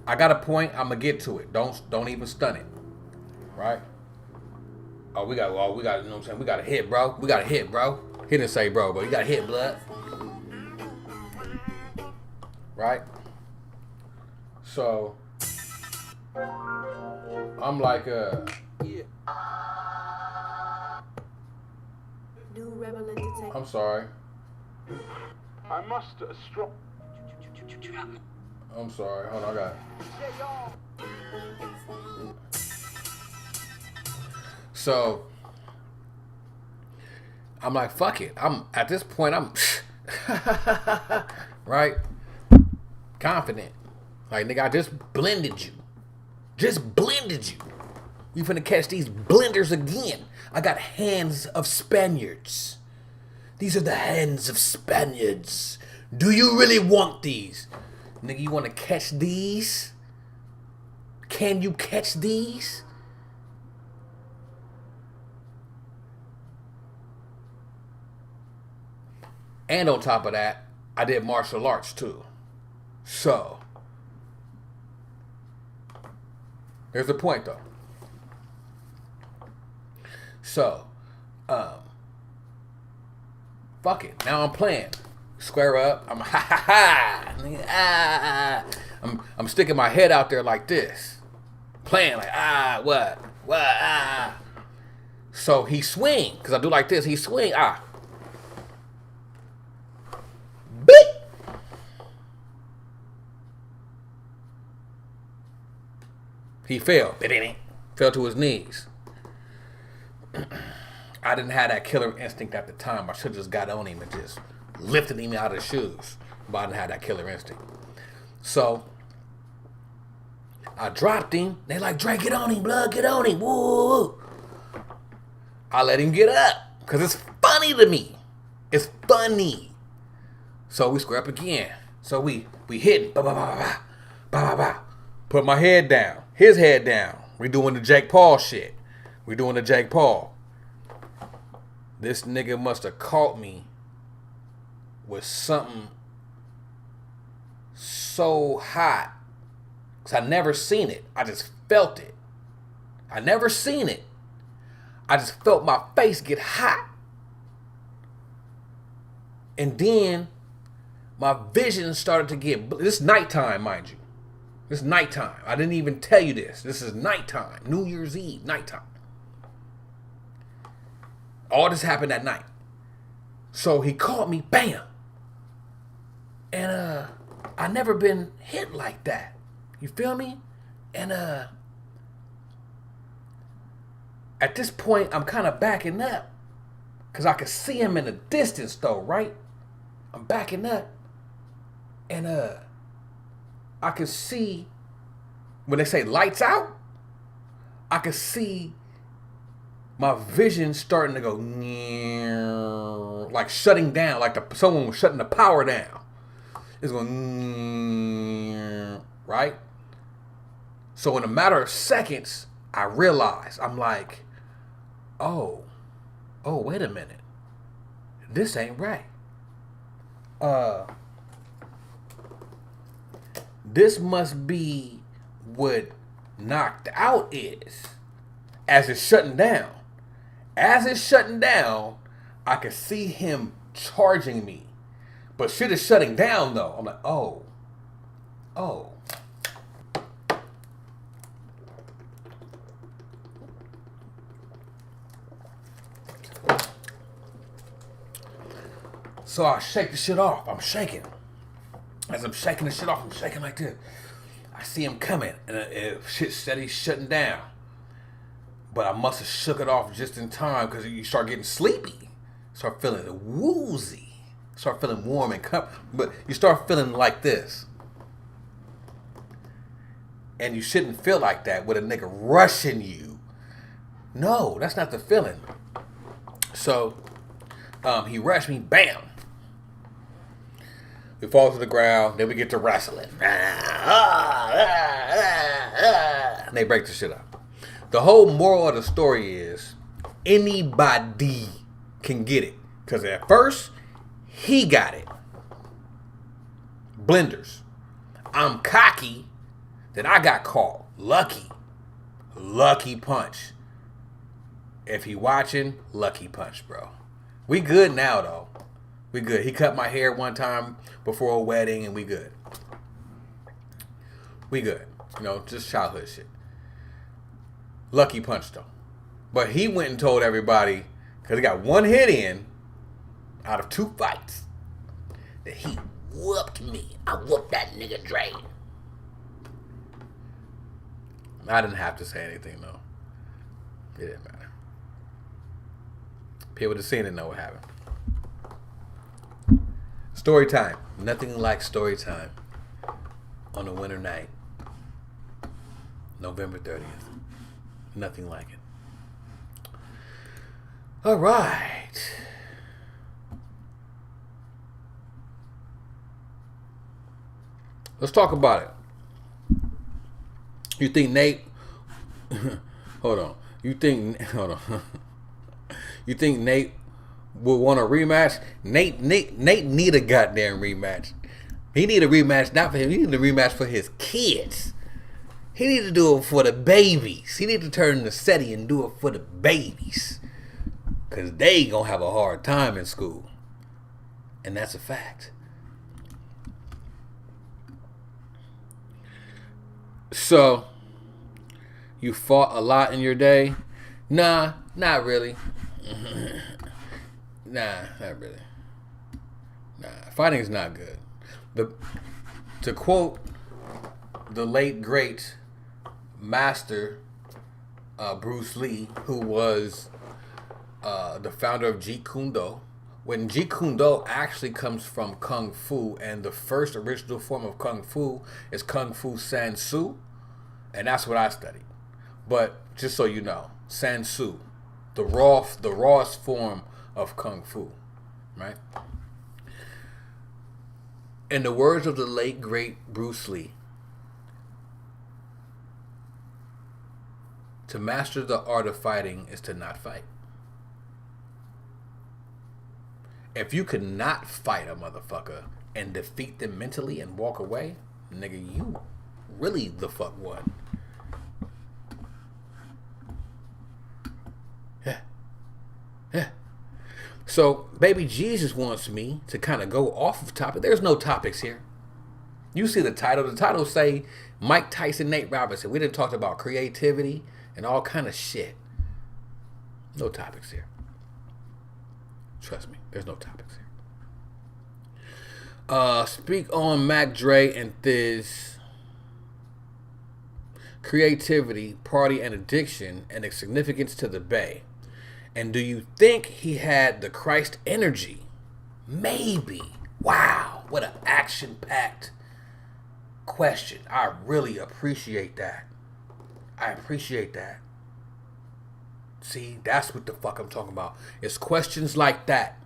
I got a point. I'm gonna get to it. Don't even stun it, right? We got. You know what I'm saying? We got to hit, bro. We got to hit, bro. He didn't say, bro, but you got to hit, blood. Right? So I'm like I'm sorry. I must strong. I'm sorry. Hold on, I got it. So I'm like, fuck it. I'm at this point. I'm right, confident. Like, nigga, I just blended you. Just blended you. We finna catch these blenders again. I got hands of Spaniards. These are the hands of Spaniards. Do you really want these? Nigga, you wanna catch these? Can you catch these? And on top of that, I did martial arts too. So, here's the point though. So, fuck it. Now I'm playing. Square up. I'm ha ha ha. I'm sticking my head out there like this. Playing like what? So he swing, cause I do like this. He swing Beep. He fell. Fell to his knees. I didn't have that killer instinct at the time. I should have just got on him and just lifted him out of his shoes. But I didn't have that killer instinct. So I dropped him. They like, Dre, get on him, blood, get on him. Woo. I let him get up. Because it's funny to me. It's funny. So we square up again. So we hitting. Put my head down. His head down. We doing the Jake Paul shit. We doing the Jake Paul. This nigga must have caught me with something so hot. Because I never seen it. I just felt it. I never seen it. I just felt my face get hot. And then my vision started to get... This nighttime, mind you. This nighttime. I didn't even tell you this. This is nighttime. New Year's Eve, nighttime. All this happened at night. So he caught me, bam. And I never been hit like that. You feel me? And at this point, I'm kind of backing up. Because I could see him in the distance though, right? I'm backing up. And I can see, when they say lights out, I can see my vision starting to go, like shutting down, like someone was shutting the power down. It's going, right? So in a matter of seconds, I realized, I'm like, oh, wait a minute. This ain't right. This must be what knocked out is. As it's shutting down. As it's shutting down, I could see him charging me. But shit is shutting down though. I'm like, oh. So I shake the shit off. I'm shaking. As I'm shaking the shit off, I'm shaking like this. I see him coming, and shit steady shutting down. But I must have shook it off just in time because you start getting sleepy. Start feeling woozy. Start feeling warm and but you start feeling like this. And you shouldn't feel like that with a nigga rushing you. No, that's not the feeling. So he rushed me, bam. We fall to the ground, then we get to wrestling. And they break the shit up. The whole moral of the story is anybody can get it. Because at first, he got it. Blenders. I'm cocky that I got caught. Lucky. Lucky punch. If he watching, lucky punch, bro. We good now, though. We good. He cut my hair one time before a wedding, and we good. We good. You know, just childhood shit. Lucky punched him. But he went and told everybody, because he got one hit in out of 2 fights, that he whooped me. I whooped that nigga Dre. I didn't have to say anything, though. It didn't matter. People that seen it know what happened. Story time. Nothing like story time on a winter night. November 30th. Nothing like it. All right. Let's talk about it. You think Nate... hold on. You think Nate would want a rematch? Nate need a goddamn rematch. He need a rematch not for him. He need a rematch for his kids. He need to do it for the babies. He need to turn the SETI and do it for the babies. Because they gonna have a hard time in school. And that's a fact. So, you fought a lot in your day? Nah, not really. Nah, not really. Nah, fighting is not good. To quote the late great master Bruce Lee, who was the founder of Jeet Kune Do, when Jeet Kune Do actually comes from Kung Fu, and the first original form of Kung Fu is Kung Fu San Soo, and that's what I studied. But just so you know, San Soo, the rawest form of Kung Fu, right? In the words of the late great Bruce Lee, to master the art of fighting is to not fight. If you could not fight a motherfucker and defeat them mentally and walk away, nigga, you really the fuck won. Yeah. So, baby Jesus wants me to kind of go off of topic. There's no topics here. You see the title. The title say Mike Tyson, Nate Robinson. We done talked about creativity and all kind of shit. No topics here. Trust me, there's no topics here. Speak on Mac Dre and Thiz creativity, party, and addiction, and its significance to the Bay. And do you think he had the Christ energy? Maybe. Wow, what an action-packed question. I really appreciate that. I appreciate that. See, that's what the fuck I'm talking about. It's questions like that.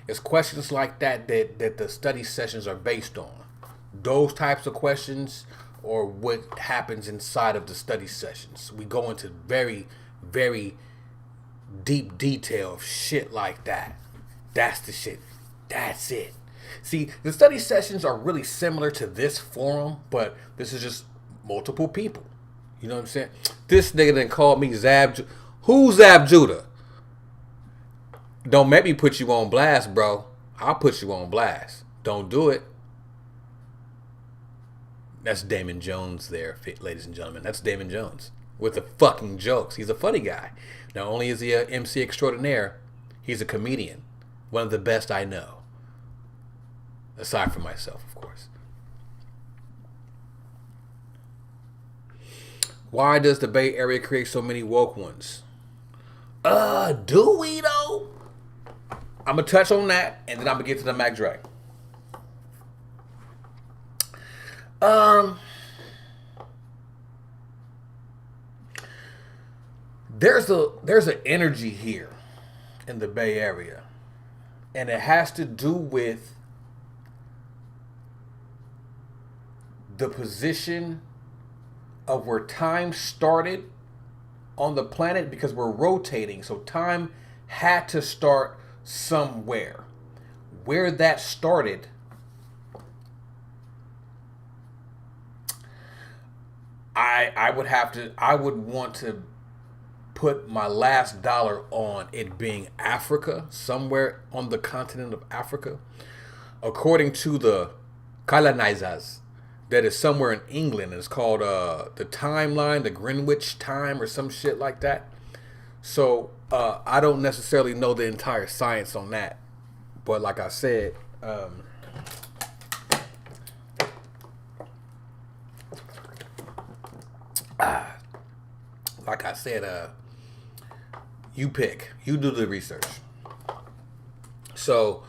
It's questions like that that the study sessions are based on. Those types of questions or what happens inside of the study sessions. We go into very, very deep detail of shit like that. That's the shit. That's it. See, the study sessions are really similar to this forum, but this is just multiple people. You know what I'm saying? This nigga done called me Zab. Who's Zab Judah? Don't make me put you on blast, bro. I'll put you on blast. Don't do it. That's Damon Jones there, ladies and gentlemen. That's Damon Jones with the fucking jokes. He's a funny guy. Not only is he a MC extraordinaire, he's a comedian. One of the best I know. Aside from myself, of course. Why does the Bay Area create so many woke ones? Do we though? I'm gonna touch on that, and then I'm gonna get to the Mac Dre. There's an energy here in the Bay Area, and it has to do with the position of where time started on the planet, because we're rotating, so time had to start somewhere. Where that started, I would want to put my last dollar on it being Africa, somewhere on the continent of Africa. According to the colonizers, that is somewhere in England. It's called the timeline, the Greenwich time, or some shit like that. So I don't necessarily know the entire science on that, but like I said, you pick, you do the research. So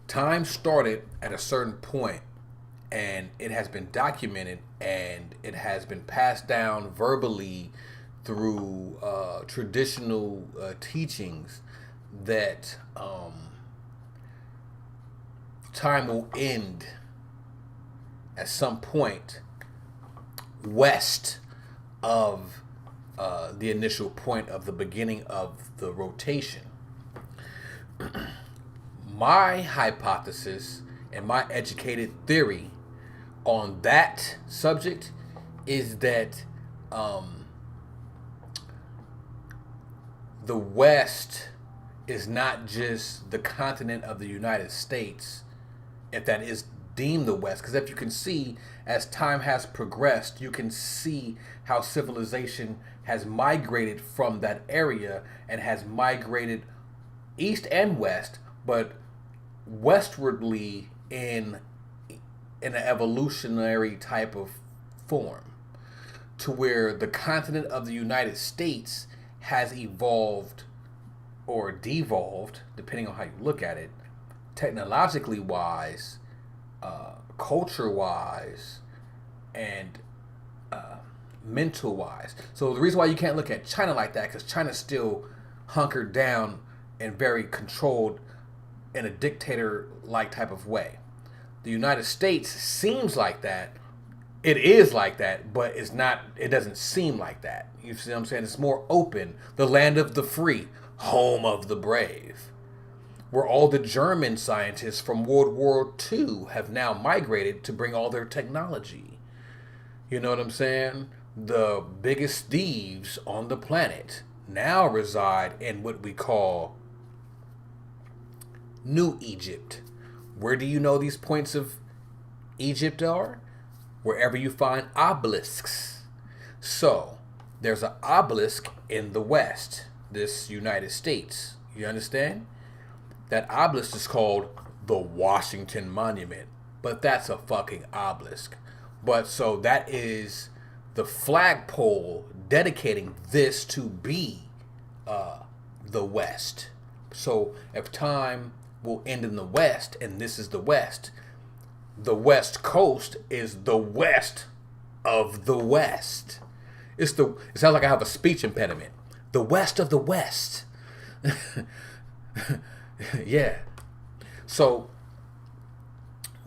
time started at a certain point, and it has been documented, and it has been passed down verbally through traditional teachings that time will end at some point west of the initial point of the beginning of the rotation. My hypothesis and my educated theory on that subject is that the West is not just the continent of the United States, if that is deemed the West. Because if you can see, as time has progressed, you can see how civilization has migrated from that area and has migrated east and west, but westwardly in an evolutionary type of form, to where the continent of the United States has evolved or devolved, depending on how you look at it, technologically wise, culture wise, and mental wise. So the reason why you can't look at China like that, because China's still hunkered down and very controlled in a dictator-like type of way. The United States seems like that. It is like that, but it's not. It doesn't seem like that. You see what I'm saying? It's more open. The land of the free, home of the brave, where all the German scientists from World War II have now migrated to bring all their technology. You know what I'm saying? The biggest thieves on the planet now reside in what we call New Egypt. Where do you know these points of Egypt are? Wherever you find obelisks. So, there's an obelisk in the West, this United States. You understand? That obelisk is called the Washington Monument. But that's a fucking obelisk. But so that is the flagpole dedicating this to be the West. So if time will end in the West, and this is the West West Coast is the west of the West. It sounds like I have a speech impediment. The west of the West. Yeah. So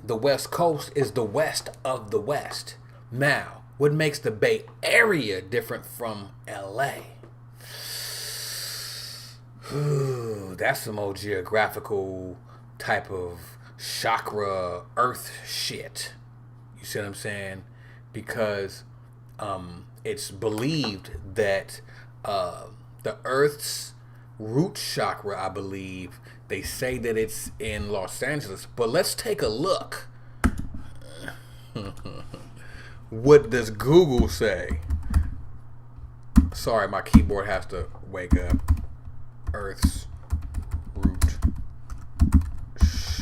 the West Coast is the west of the West. Now, what makes the Bay Area different from LA? Ooh, that's some old geographical type of chakra earth shit. You see what I'm saying? Because it's believed that the earth's root chakra, I believe, they say that it's in Los Angeles. But let's take a look. What does Google say? Sorry, my keyboard has to wake up. Earth's root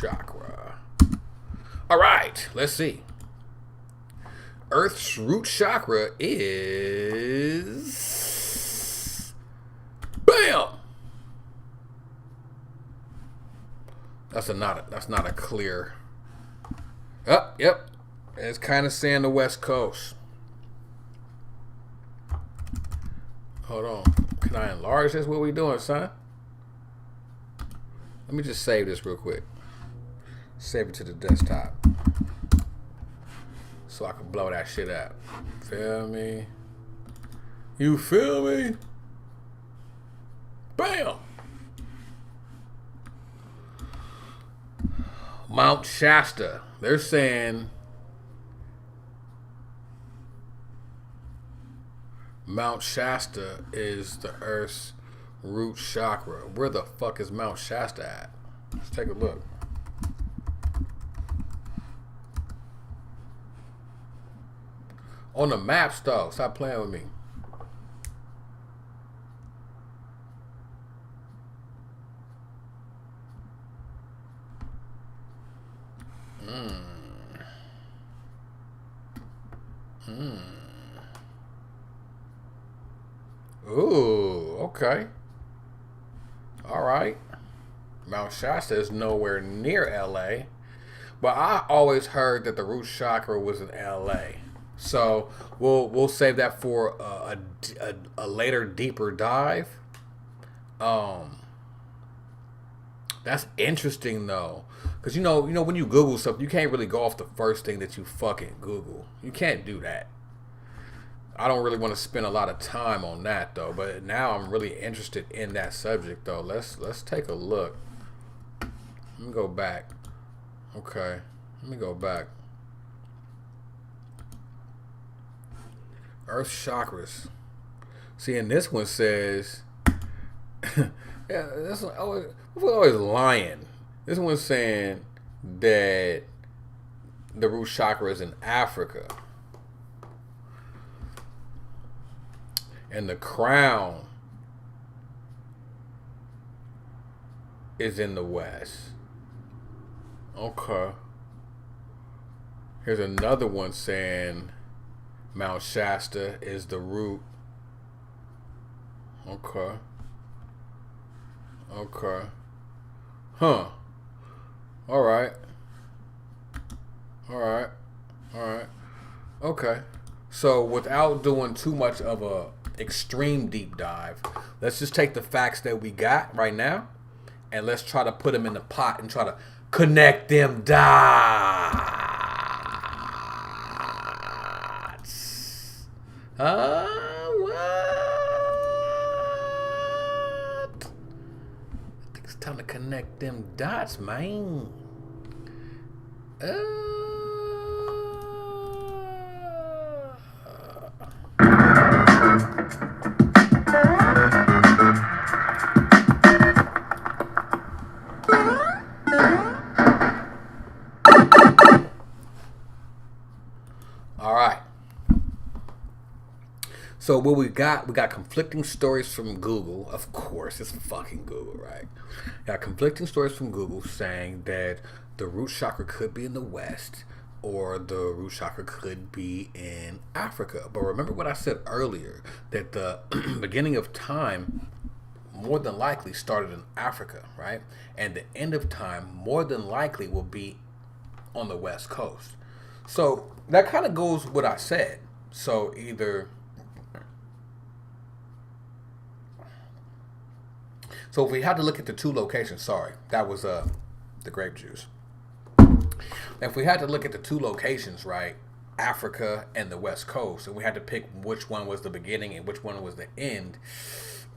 chakra. All right, let's see. Earth's root chakra is... Bam! That's not a clear... Oh, yep. It's kind of saying the West Coast. Hold on. Can I enlarge this? What we doing, son? Let me just save this real quick. Save it to the desktop. So I can blow that shit up. Feel me? You feel me? Bam! Mount Shasta. They're saying Mount Shasta is the Earth's root chakra. Where the fuck is Mount Shasta at? Let's take a look. On the maps, though. Stop playing with me. Ooh, okay. All right. Mount Shasta is nowhere near LA, but I always heard that the root chakra was in LA. So we'll save that for a later deeper dive. That's interesting though, because you know when you Google something, you can't really go off the first thing that you fucking Google. You can't do that. I don't really want to spend a lot of time on that though, but now I'm really interested in that subject though. Let's take a look. Let me go back. Okay, let me go back. Earth chakras. See, and this one says, yeah, this one always lying. This one's saying that the root chakra is in Africa. And the crown is in the West. Okay. Here's another one saying Mount Shasta is the root. Okay. Okay. Huh. Alright. Alright. Alright. Okay. So without doing too much of a extreme deep dive, let's just take the facts that we got right now and let's try to put them in the pot and try to connect them dots. What? I think it's time to connect them dots, man. All right. So what we got conflicting stories from Google. Of course, it's fucking Google, right? Got conflicting stories from Google saying that the root chakra could be in the West or the root chakra could be in Africa. But remember what I said earlier, that the beginning of time more than likely started in Africa, right? And the end of time more than likely will be on the West Coast. So that kind of goes with what I said. So if we had to look at the two locations, sorry, that was the grape juice. If we had to look at the two locations, right, Africa and the West Coast, and we had to pick which one was the beginning and which one was the end,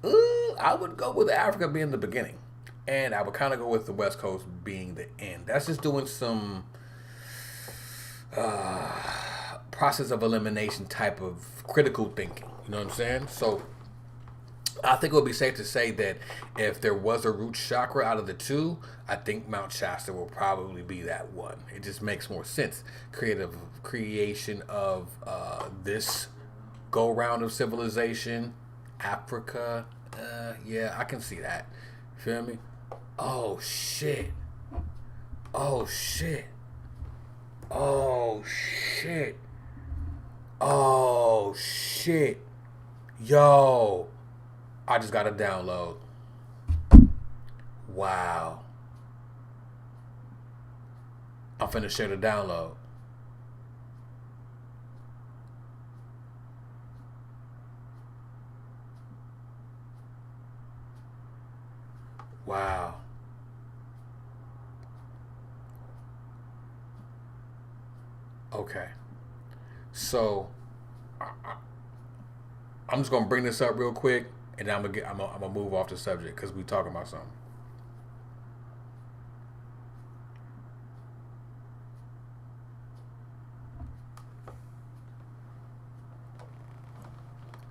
I would go with Africa being the beginning. And I would kind of go with the West Coast being the end. That's just doing some process of elimination type of critical thinking. You know what I'm saying? So I think it would be safe to say that if there was a root chakra out of the two, I think Mount Shasta will probably be that one. It just makes more sense. Creation of this go round of civilization, Africa. Yeah, I can see that. Feel me? Oh shit. Oh shit. Oh shit. Oh shit. Yo. I just got a download. Wow. I'm finna share the download. Wow. Okay. So I'm just gonna bring this up real quick, and then I'm gonna move off the subject because we talking about something.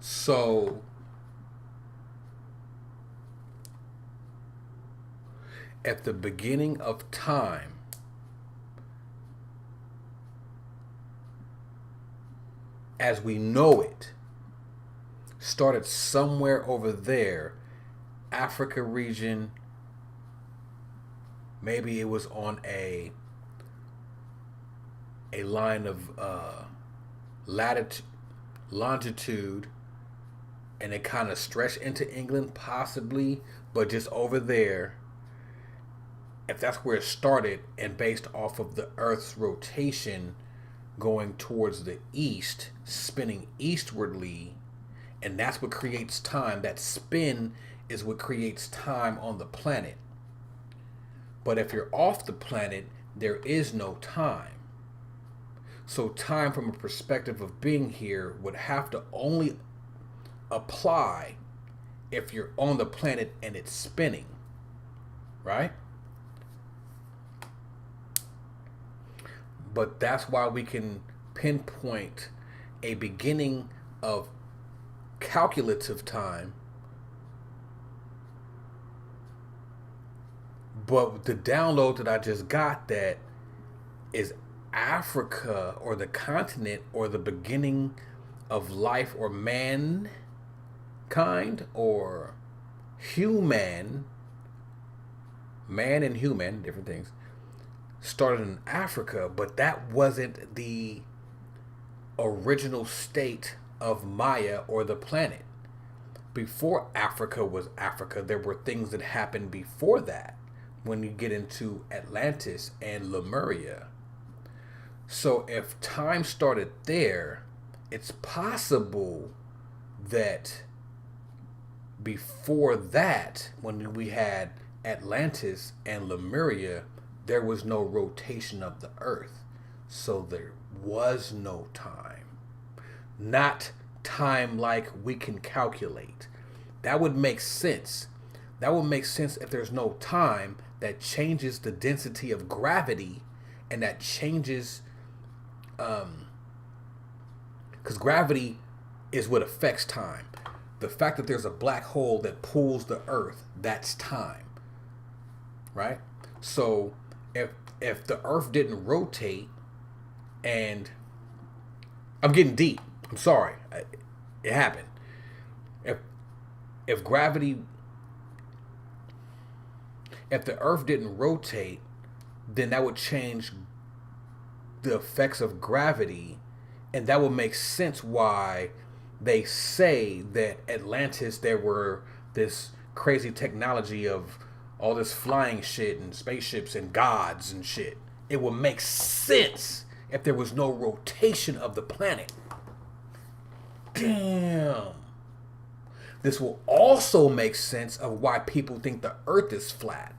So at the beginning of time, as we know it started somewhere over there, Africa region. Maybe it was on a line of latitude, longitude, and it kind of stretched into England, possibly, but just over there. If that's where it started, and based off of the Earth's rotation going towards the east, spinning eastwardly, and that's what creates time. That spin is what creates time on the planet. But if you're off the planet, there is no time. So time from a perspective of being here would have to only apply if you're on the planet and it's spinning, right? But that's why we can pinpoint a beginning of calculative time. But the download that I just got, that is Africa, or the continent, or the beginning of life, or mankind, or human, man and human, different things, started in Africa, but that wasn't the original state of Maya or the planet. Before Africa was Africa, there were things that happened before that when you get into Atlantis and Lemuria. So if time started there, it's possible that before that, when we had Atlantis and Lemuria, there was no rotation of the earth. So there was no time. Not time like we can calculate. That would make sense. That would make sense if there's no time. That changes the density of gravity, and that changes, because gravity is what affects time. The fact that there's a black hole that pulls the earth, that's time, right? So if the earth didn't rotate, and I'm getting deep, I'm sorry, it happened. If gravity, if the earth didn't rotate, then that would change the effects of gravity, and that would make sense why they say that Atlantis, there were this crazy technology of all this flying shit and spaceships and gods and shit. It would make sense if there was no rotation of the planet. Damn. This will also make sense of why people think the earth is flat.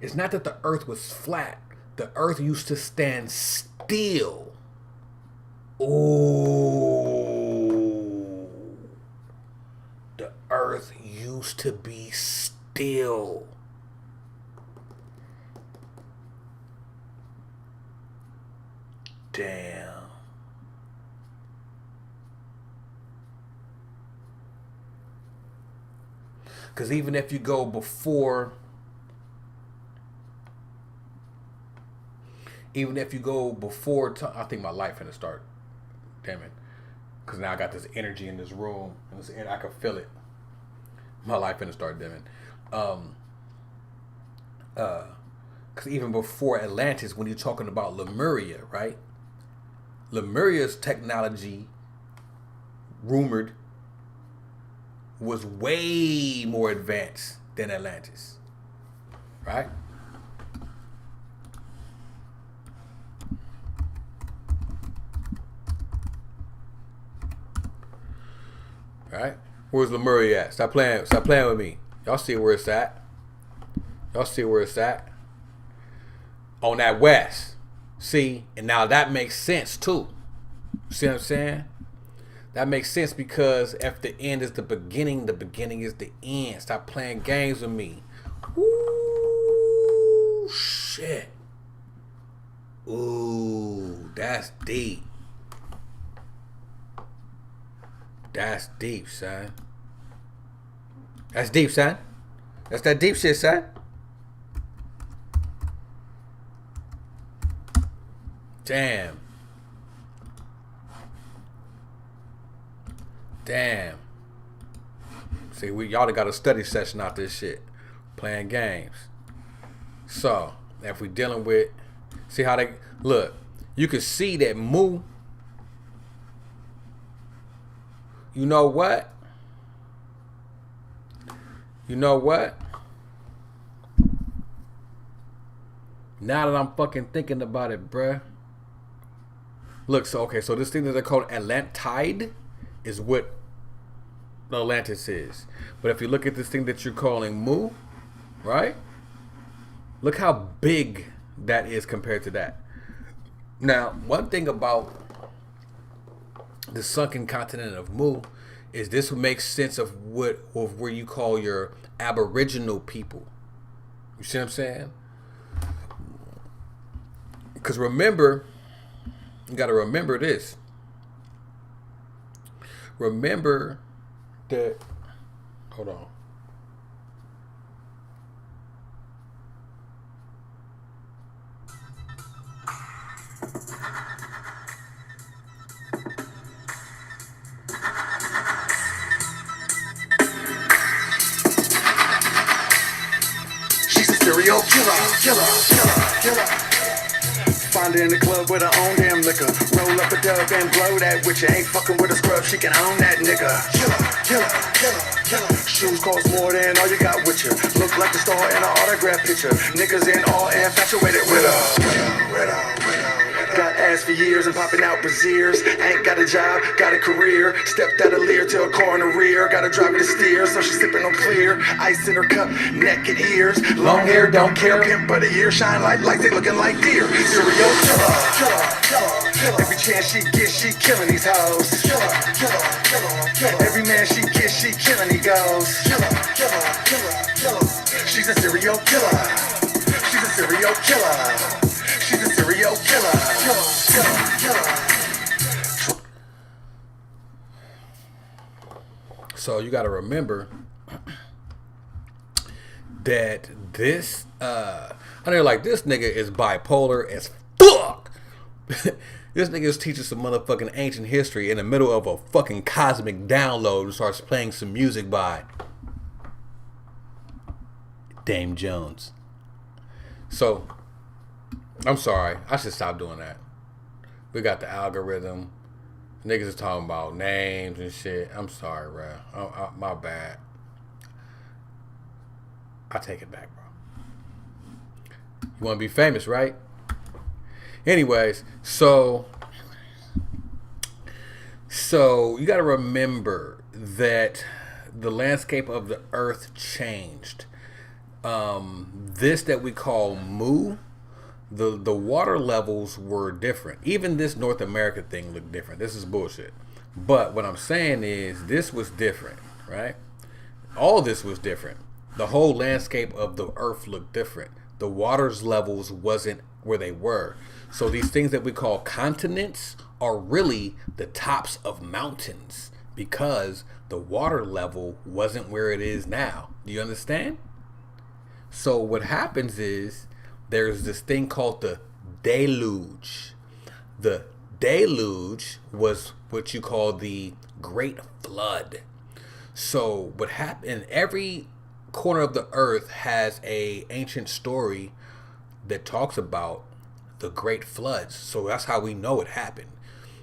It's not that the earth was flat. The earth used to stand still. Ooh. The earth used to be still. Damn. Because even if you go before, I think my life finna start. Damn it. Because now I got this energy in this room, and I can feel it. My life finna start dimming. Because even before Atlantis, when you're talking about Lemuria, right? Lemuria's technology, rumored, was way more advanced than Atlantis, right? Right? Where's Lemuria at? Stop playing with me. Y'all see where it's at. On that west. See? And now that makes sense too. See what I'm saying? That makes sense, because if the end is the beginning is the end. Stop playing games with me. Ooh, shit. Ooh, that's deep. That's deep, son. That's deep, son. That's that deep shit, son. Damn. See, y'all done got a study session out this shit. Playing games. So, if we dealing with, see how they, look, you can see that Mu, you know what? Now that I'm fucking thinking about it, bruh. Look, so this thing that they're called Atlantide is what the Atlantis is. But if you look at this thing that you're calling Mu, right? Look how big that is compared to that. Now, one thing about the sunken continent of Mu is this would make sense of where you call your Aboriginal people. You see what I'm saying? Because remember, you got to remember this. Remember that, hold on. She's a serial killer. Find her in the club with her own damn liquor. Roll up a dub and blow that with you. Ain't fucking with a scrub, she can own that nigga. Killer. Shoes cost more than all you got with you. Look like the star in an autograph picture. Niggas in all infatuated with her. Got ass for years and popping out braziers. Ain't got a job, got a career. Stepped out of Lear to a car in the rear. Got a driver to steer, so she's sipping on clear. Ice in her cup, neck and ears. Long hair, don't care. Pimp of the year, shine like lights, they looking like deer. Serial killer. Every chance she gets, she killing these hoes. Killer. Every man she gets, she killing he goes. Killer. She's a serial killer. She's a serial killer. She's a serial killer. So you got to remember that this, I know, like, this nigga is bipolar as fuck. This nigga is teaching some motherfucking ancient history in the middle of a fucking cosmic download and starts playing some music by Dame Jones. So, I'm sorry. I should stop doing that. We got the algorithm. Niggas is talking about names and shit. I'm sorry, bro. My bad. I take it back, bro. You want to be famous, right? Anyways, so you got to remember that the landscape of the earth changed. This that we call Mu, the water levels were different. Even this North America thing looked different. This is bullshit. But what I'm saying is this was different, right? All this was different. The whole landscape of the earth looked different. The water's levels wasn't where they were. So these things that we call continents are really the tops of mountains because the water level wasn't where it is now. Do you understand? So what happens is there's this thing called the deluge. The deluge was what you call the Great Flood. So what happened, every corner of the earth has a ancient story that talks about the Great Floods. So that's how we know it happened.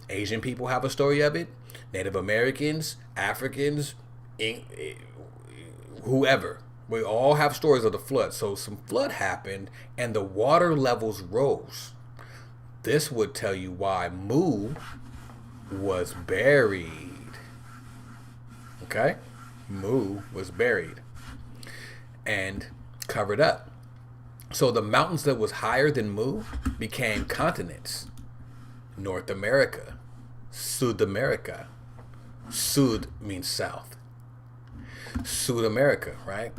Asian people have a story of it. Native Americans, Africans, whoever. We all have stories of the flood. So some flood happened and the water levels rose. This would tell you why Mu was buried. Okay? Mu was buried and covered up. So the mountains that was higher than Mu became continents. North America, South America. Sud means south. South America, right?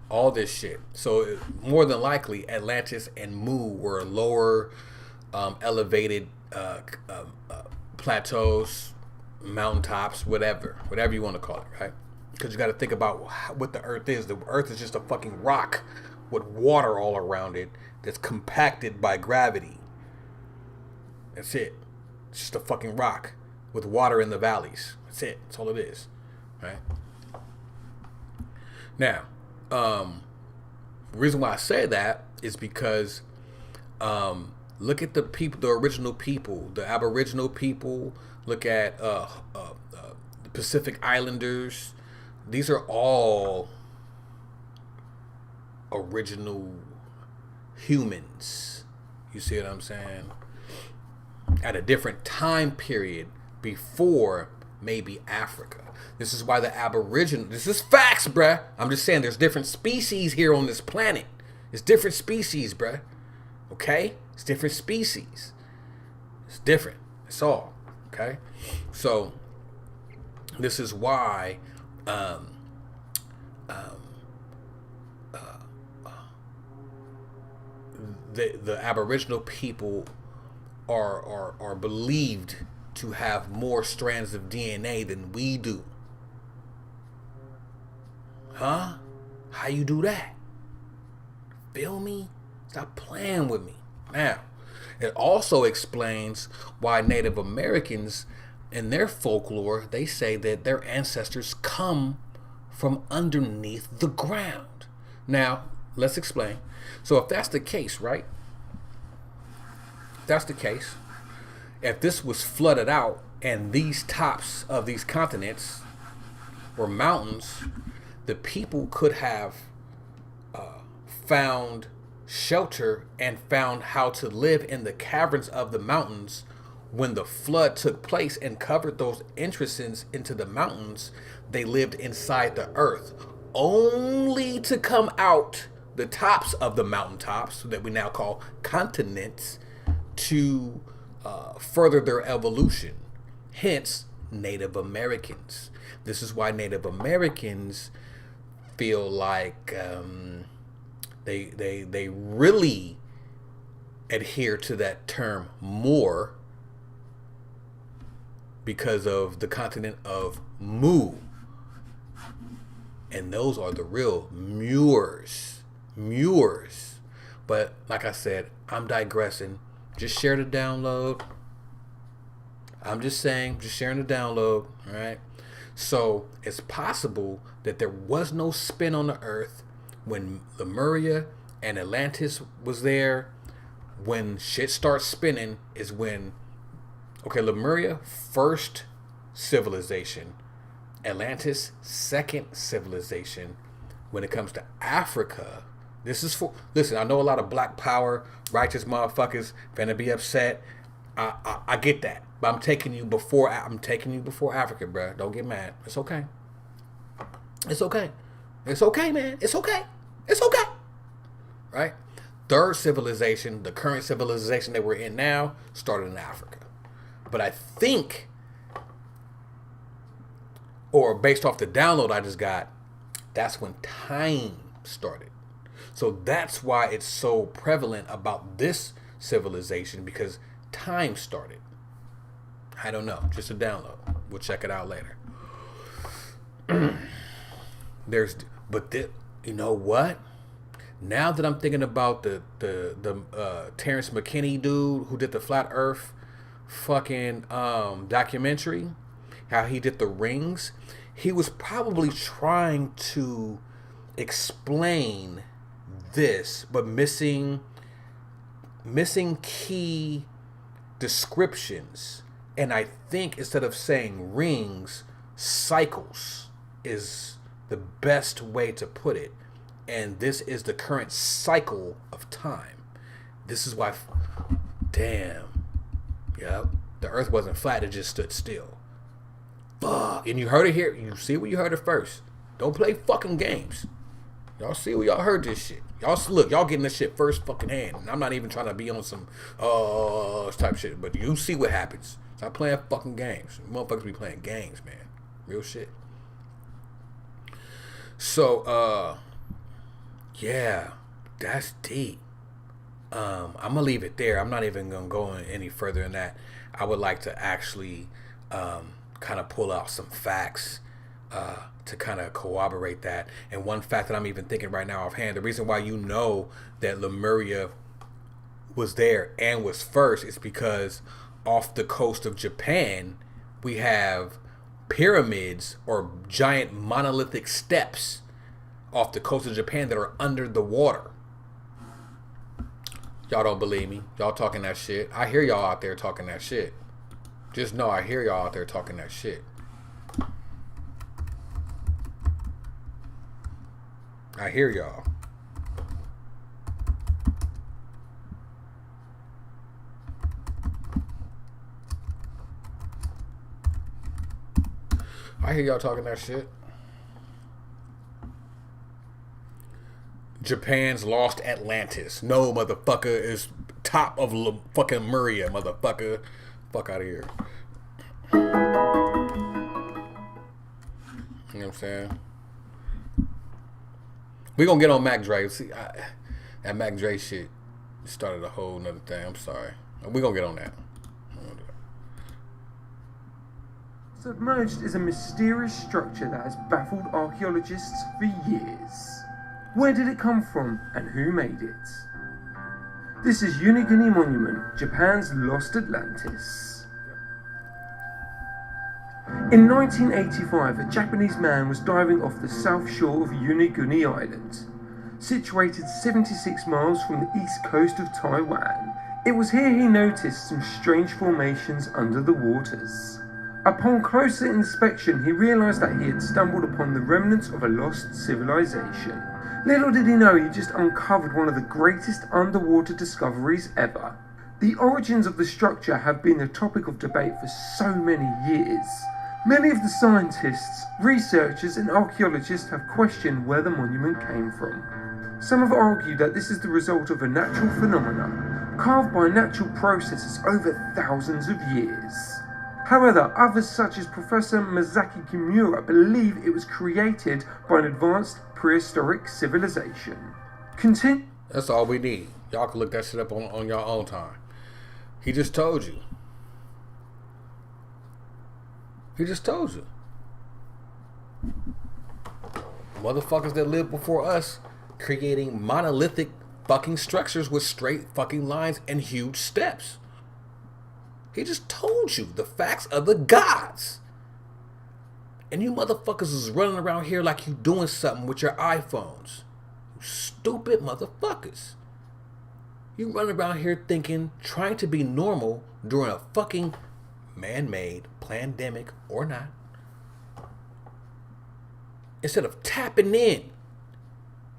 All this shit. So more than likely, Atlantis and Mu were lower elevated plateaus, mountaintops, whatever you want to call it, right? Because you got to think about what the earth is. The earth is just a fucking rock with water all around it that's compacted by gravity. That's it. It's just a fucking rock with water in the valleys. That's it. That's all it is. Right? Now, the reason why I say that is because look at the people, the original people, the Aboriginal people. Look at the Pacific Islanders. These are all original humans. You see what I'm saying? At a different time period before maybe Africa. This is why the Aboriginal, this is facts, bruh. I'm just saying there's different species here on this planet. It's different species, bruh. Okay? It's different species. It's different. It's all. Okay? So, this is why the Aboriginal people are believed to have more strands of DNA than we do. Huh? How you do that? Feel me? Stop playing with me. Now, it also explains why Native Americans, in their folklore, they say that their ancestors come from underneath the ground. Now, let's explain. So if that's the case, right? If that's the case, if this was flooded out and these tops of these continents were mountains, the people could have found shelter and found how to live in the caverns of the mountains when the flood took place and covered those entrances into the mountains. They lived inside the earth, only to come out the tops of the mountaintops that we now call continents to further their evolution. Hence, Native Americans. This is why Native Americans feel like they really adhere to that term more because of the continent of Mu. And those are the real Muers. But like I said, I'm digressing. Just share the download. I'm just saying, just sharing the download. All right. So it's possible that there was no spin on the earth when Lemuria and Atlantis was there. When shit starts spinning is when, okay, Lemuria, first civilization. Atlantis, second civilization. When it comes to Africa, this is for, listen, I know a lot of black power, righteous motherfuckers finna be upset. I get that. But I'm taking you before Africa, bro. Don't get mad. It's okay. It's okay. It's okay, man. It's okay. It's okay. Right? Third civilization, the current civilization that we're in now, started in Africa. But I think, or based off the download I just got, that's when time started. So that's why it's so prevalent about this civilization, because time started. I don't know. Just a download. We'll check it out later. You know what? Now that I'm thinking about the Terrence McKinney dude who did the Flat Earth fucking documentary, how he did the rings, he was probably trying to explain this, but missing key descriptions. And I think instead of saying rings, cycles is the best way to put it. And this is the current cycle of time. This is why, damn, yep, the earth wasn't flat, it just stood still. Fuck. And you heard it here. You see where you heard it first. Don't play fucking games. Y'all see where y'all heard this shit. Y'all getting this shit first fucking hand. And I'm not even trying to be on some type shit, but you see what happens. Stop playing fucking games. Motherfuckers be playing games, man. Real shit. So, yeah, that's deep. I'm gonna leave it there. I'm not even gonna go any further than that. I would like to actually kind of pull out some facts to kind of corroborate that. And one fact that I'm even thinking right now offhand, the reason why you know that Lemuria was there and was first is because off the coast of Japan, we have pyramids or giant monolithic steps off the coast of Japan that are under the water. Y'all don't believe me. Y'all talking that shit. I hear y'all out there talking that shit. Just know I hear y'all out there talking that shit. I hear y'all. I hear y'all talking that shit. Japan's lost Atlantis. No, motherfucker, is top of fucking Maria, motherfucker. Fuck out of here. You know what I'm saying? We gonna get on Mac Dre. See, that Mac Dre shit started a whole nother thing. I'm sorry. We gonna get on that. Submerged is a mysterious structure that has baffled archaeologists for years. Where did it come from and who made it? This is Uniguni Monument, Japan's lost Atlantis. In 1985, a Japanese man was diving off the south shore of Uniguni Island, situated 76 miles from the east coast of Taiwan. It was here he noticed some strange formations under the waters. Upon closer inspection, he realised that he had stumbled upon the remnants of a lost civilization. Little did he know he just uncovered one of the greatest underwater discoveries ever. The origins of the structure have been the topic of debate for so many years. Many of the scientists, researchers and archaeologists have questioned where the monument came from. Some have argued that this is the result of a natural phenomenon, carved by natural processes over thousands of years. However, others such as Professor Masaki Kimura believe it was created by an advanced prehistoric civilization. That's all we need. Y'all can look that shit up on your own time. He just told you. He just told you. Motherfuckers that lived before us creating monolithic fucking structures with straight fucking lines and huge steps. He just told you the facts of the gods. And you motherfuckers is running around here like you doing something with your iPhones. You stupid motherfuckers. You run around here thinking, trying to be normal during a fucking man-made pandemic or not. Instead of tapping in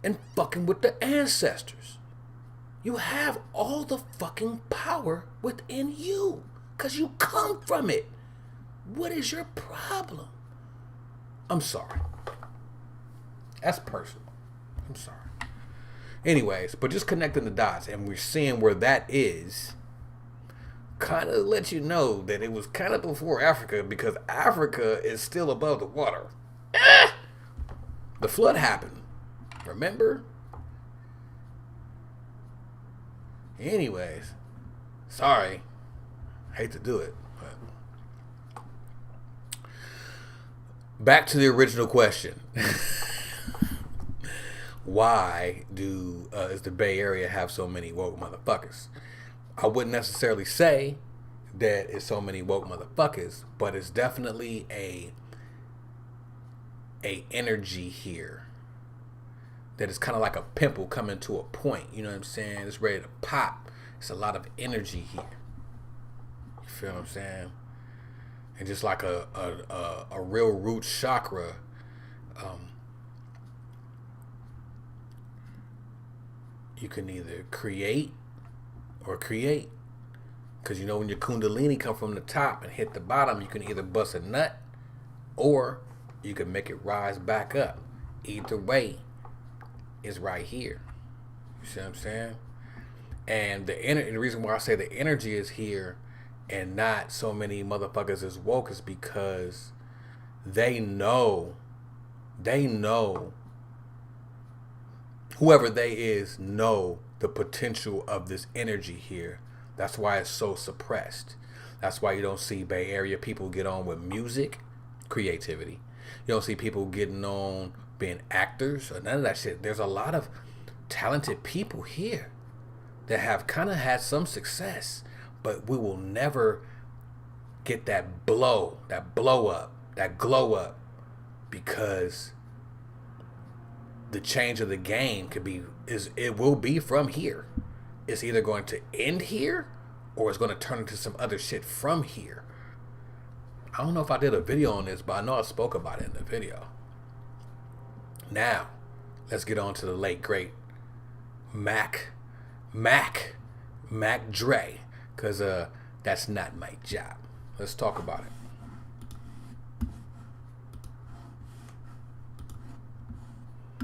and fucking with the ancestors. You have all the fucking power within you. Because you come from it. What is your problem? I'm sorry. That's personal. I'm sorry. Anyways, but just connecting the dots and we're seeing where that is kind of lets you know that it was kind of before Africa because Africa is still above the water. The flood happened. Remember? Anyways, sorry. Hate to do it. But back to the original question. Why does the Bay Area have so many woke motherfuckers? I wouldn't necessarily say that it's so many woke motherfuckers, but it's definitely a energy here that is kind of like a pimple coming to a point. You know what I'm saying? It's ready to pop. It's a lot of energy here. You feel what I'm saying? And just like a real root chakra, you can either create or create. Because you know when your kundalini come from the top and hit the bottom, you can either bust a nut or you can make it rise back up. Either way is right here. You see what I'm saying? And the reason why I say the energy is here and not so many motherfuckers is woke is because they know whoever they is know the potential of this energy here. That's why it's so suppressed. That's why you don't see Bay Area people get on with music, creativity. You don't see people getting on being actors or none of that shit. There's a lot of talented people here that have kind of had some success, but we will never get that blow up, that glow up, because the change of the game it will be from here. It's either going to end here or it's going to turn into some other shit from here. I don't know if I did a video on this, but I know I spoke about it in the video. Now, let's get on to the late great Mac Dre, because that's not my job. Let's talk about it.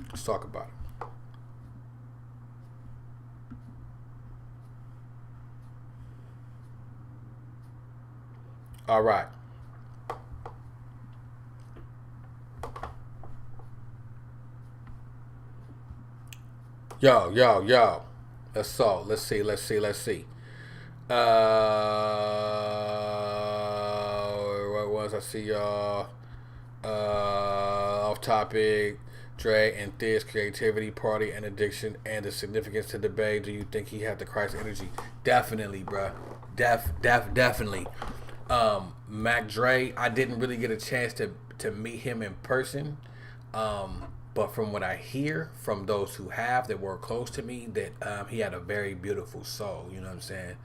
Let's talk about it. All right. Yo. Let's see. What was I see y'all? Off topic. Dre and Thiz creativity, party, and addiction, and the significance to the Bay. Do you think he had the Christ energy? Definitely, bruh. Definitely. Mac Dre, I didn't really get a chance to meet him in person. But from what I hear from those who have, that were close to me, that he had a very beautiful soul. You know what I'm saying?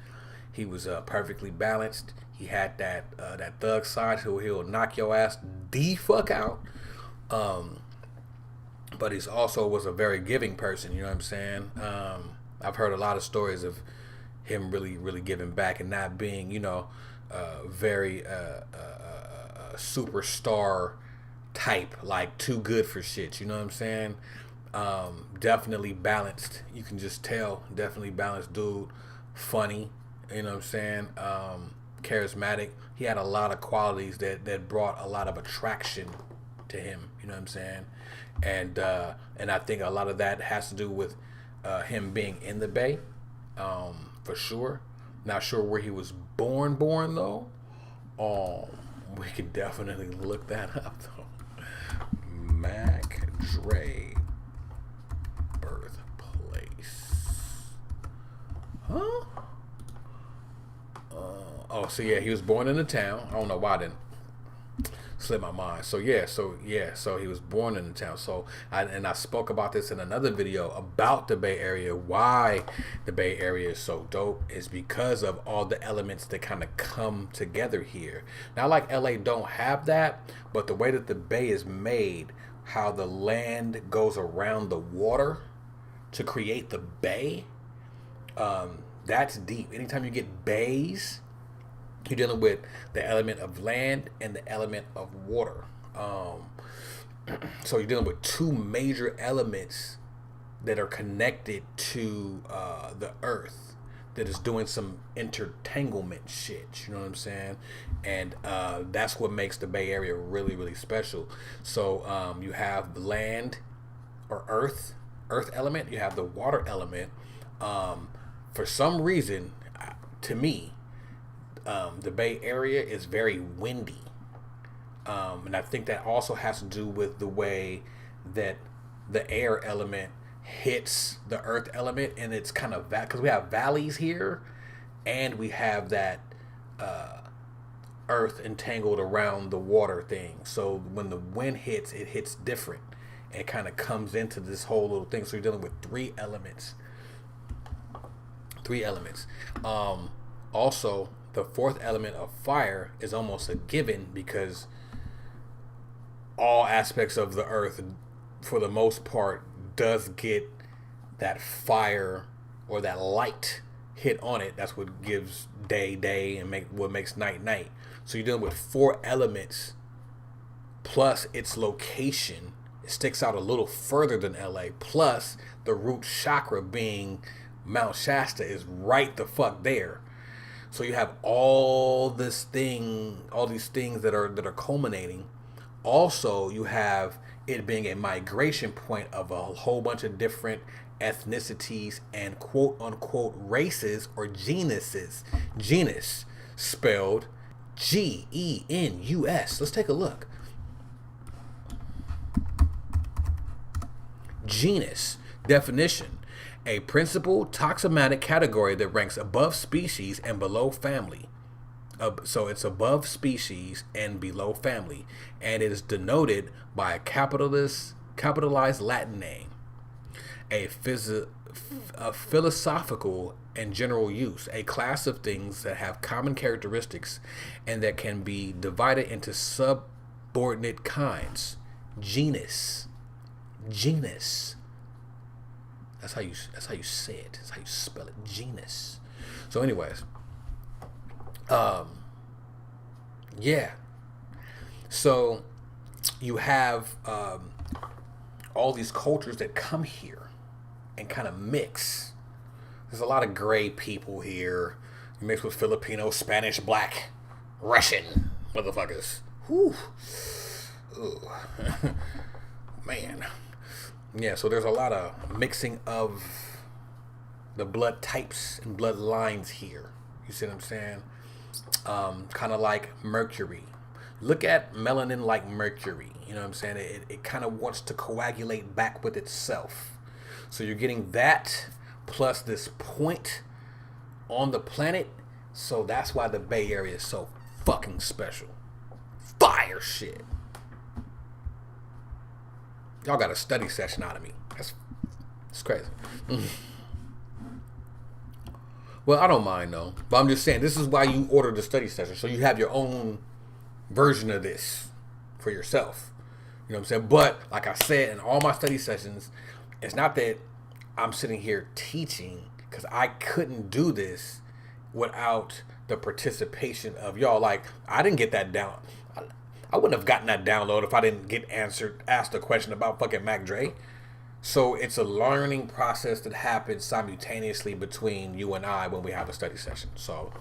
He was perfectly balanced. He had that thug side, so he'll knock your ass the fuck out. But he also was a very giving person. You know what I'm saying? I've heard a lot of stories of him really giving back and not being, very superstar type, like too good for shit. You know what I'm saying? Definitely balanced. You can just tell. Definitely balanced dude. Funny. You know what I'm saying? Charismatic. He had a lot of qualities that brought a lot of attraction to him. You know what I'm saying? And I think a lot of that has to do with him being in the Bay, for sure. Not sure where he was born though. We could definitely look that up though. Mac Dre birthplace. Huh? So yeah, he was born in the town. I don't know why I didn't slip my mind. So he was born in the town. So I spoke about this in another video about the Bay Area. Why the Bay Area is so dope is because of all the elements that kind of come together here. Not like LA don't have that, but the way that the Bay is made, how the land goes around the water to create the bay, that's deep. Anytime you get bays, you're dealing with the element of land and the element of water. So you're dealing with two major elements that are connected to the earth, that is doing some intertanglement shit. You know what I'm saying? And that's what makes the Bay Area really special. So you have the land or earth element. You have the water element. For some reason, to me, the Bay Area is very windy, and I think that also has to do with the way that the air element hits the earth element, and it's kind of because we have valleys here, and we have that earth entangled around the water thing. So when the wind hits, it hits different, and it kind of comes into this whole little thing. So you're dealing with three elements. Also, the fourth element of fire is almost a given, because all aspects of the earth, for the most part, does get that fire or that light hit on it. That's what gives day and what makes night. So you're dealing with four elements, plus its location. It sticks out a little further than LA, plus the root chakra being Mount Shasta is right the fuck there. So you have all these things that are culminating. Also, you have it being a migration point of a whole bunch of different ethnicities and quote unquote races or genuses. Genus spelled Genus. Let's take a look. Genus definition: a principal taxonomic category that ranks above species and below family. So it's above species and below family, and it is denoted by a capitalized Latin name. A philosophical and general use, a class of things that have common characteristics and that can be divided into subordinate kinds. Genus. That's how you say it. That's how you spell it. Genus. So anyways, yeah. So you have all these cultures that come here and kind of mix. There's a lot of gray people here. You mix with Filipino, Spanish, Black, Russian motherfuckers. Whew. Man. Yeah, so there's a lot of mixing of the blood types and blood lines here. You see what I'm saying? Kind of like mercury. Look at melanin like mercury. You know what I'm saying? It kind of wants to coagulate back with itself. So you're getting that plus this point on the planet. So that's why the Bay Area is so fucking special. Fire shit. Y'all got a study session out of me. That's crazy. Well, I don't mind though. But I'm just saying, this is why you ordered the study session. So you have your own version of this for yourself. You know what I'm saying? But like I said, in all my study sessions, it's not that I'm sitting here teaching, because I couldn't do this without the participation of y'all. Like, I didn't get that down. I wouldn't have gotten that download if I didn't get asked a question about fucking Mac Dre. So it's a learning process that happens simultaneously between you and I when we have a study session. So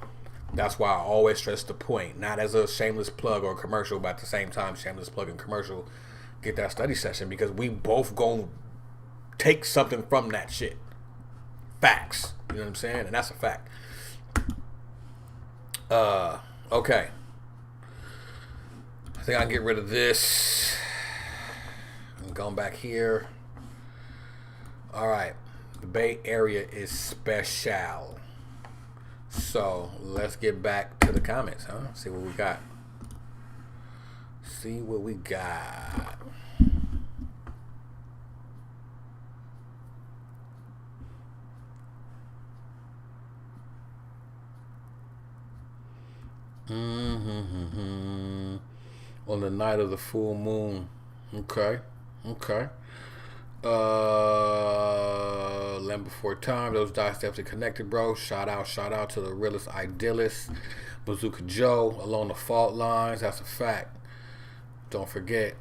that's why I always stress the point, not as a shameless plug or commercial, but at the same time, shameless plug and commercial, get that study session, because we both gonna take something from that shit. Facts. You know what I'm saying? And that's a fact. Okay. I think I can get rid of this. I'm going back here. All right. The Bay Area is special. So let's get back to the comments, huh? See what we got. See what we got. On the night of the full moon. Okay. Land Before Time. Those dots definitely connected, bro. Shout out to the realest idealist, Bazooka Joe, along the fault lines. That's a fact. Don't forget.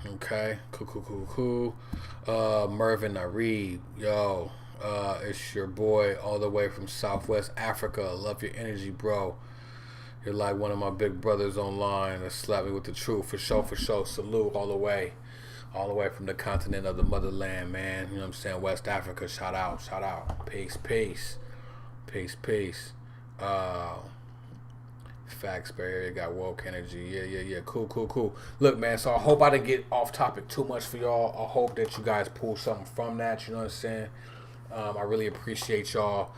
Okay. Cool. Mervin Nareed. Yo. It's your boy all the way from Southwest Africa. Love your energy, bro. You're like one of my big brothers online that slapped me with the truth. For sure. Salute all the way from the continent of the motherland, man. You know what I'm saying? West Africa. Shout out. Peace. Facts, Barry. Got woke energy. Yeah. Cool. Look, man, so I hope I didn't get off topic too much for y'all. I hope that you guys pull something from that. You know what I'm saying? I really appreciate y'all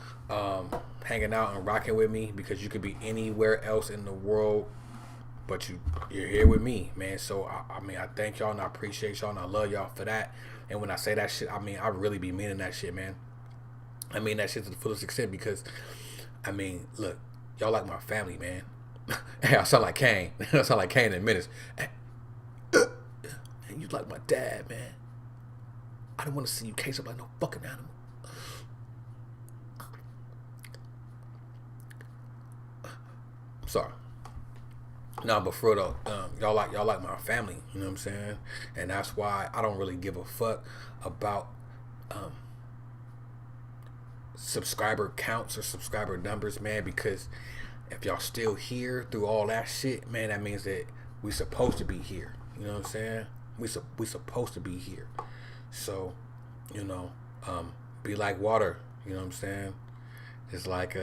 hanging out and rocking with me, because you could be anywhere else in the world, but you're here with me, man. So I mean, I thank y'all and I appreciate y'all and I love y'all for that. And when I say that shit, I mean, I really be meaning that shit, man. I mean that shit to the fullest extent, because I mean, look, y'all like my family, man. Hey, I sound like Kane. I sound like Kane in minutes. Hey, man, you like my dad, man. I don't want to see you case up like no fucking animal. Sorry. No, but for real though, y'all like my family, you know what I'm saying? And that's why I don't really give a fuck about subscriber counts or subscriber numbers, man, because if y'all still here through all that shit, man, that means that we supposed to be here. You know what I'm saying? We supposed to be here. So, you know, be like water, you know what I'm saying? It's like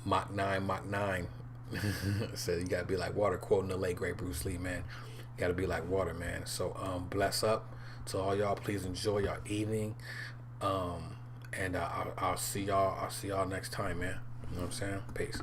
Mach 9. So you gotta be like water, quoting the late great Bruce Lee, man. You gotta be like water, man. So bless up to all y'all. Please enjoy your evening. And I'll see y'all next time, man. You know what I'm saying? Peace.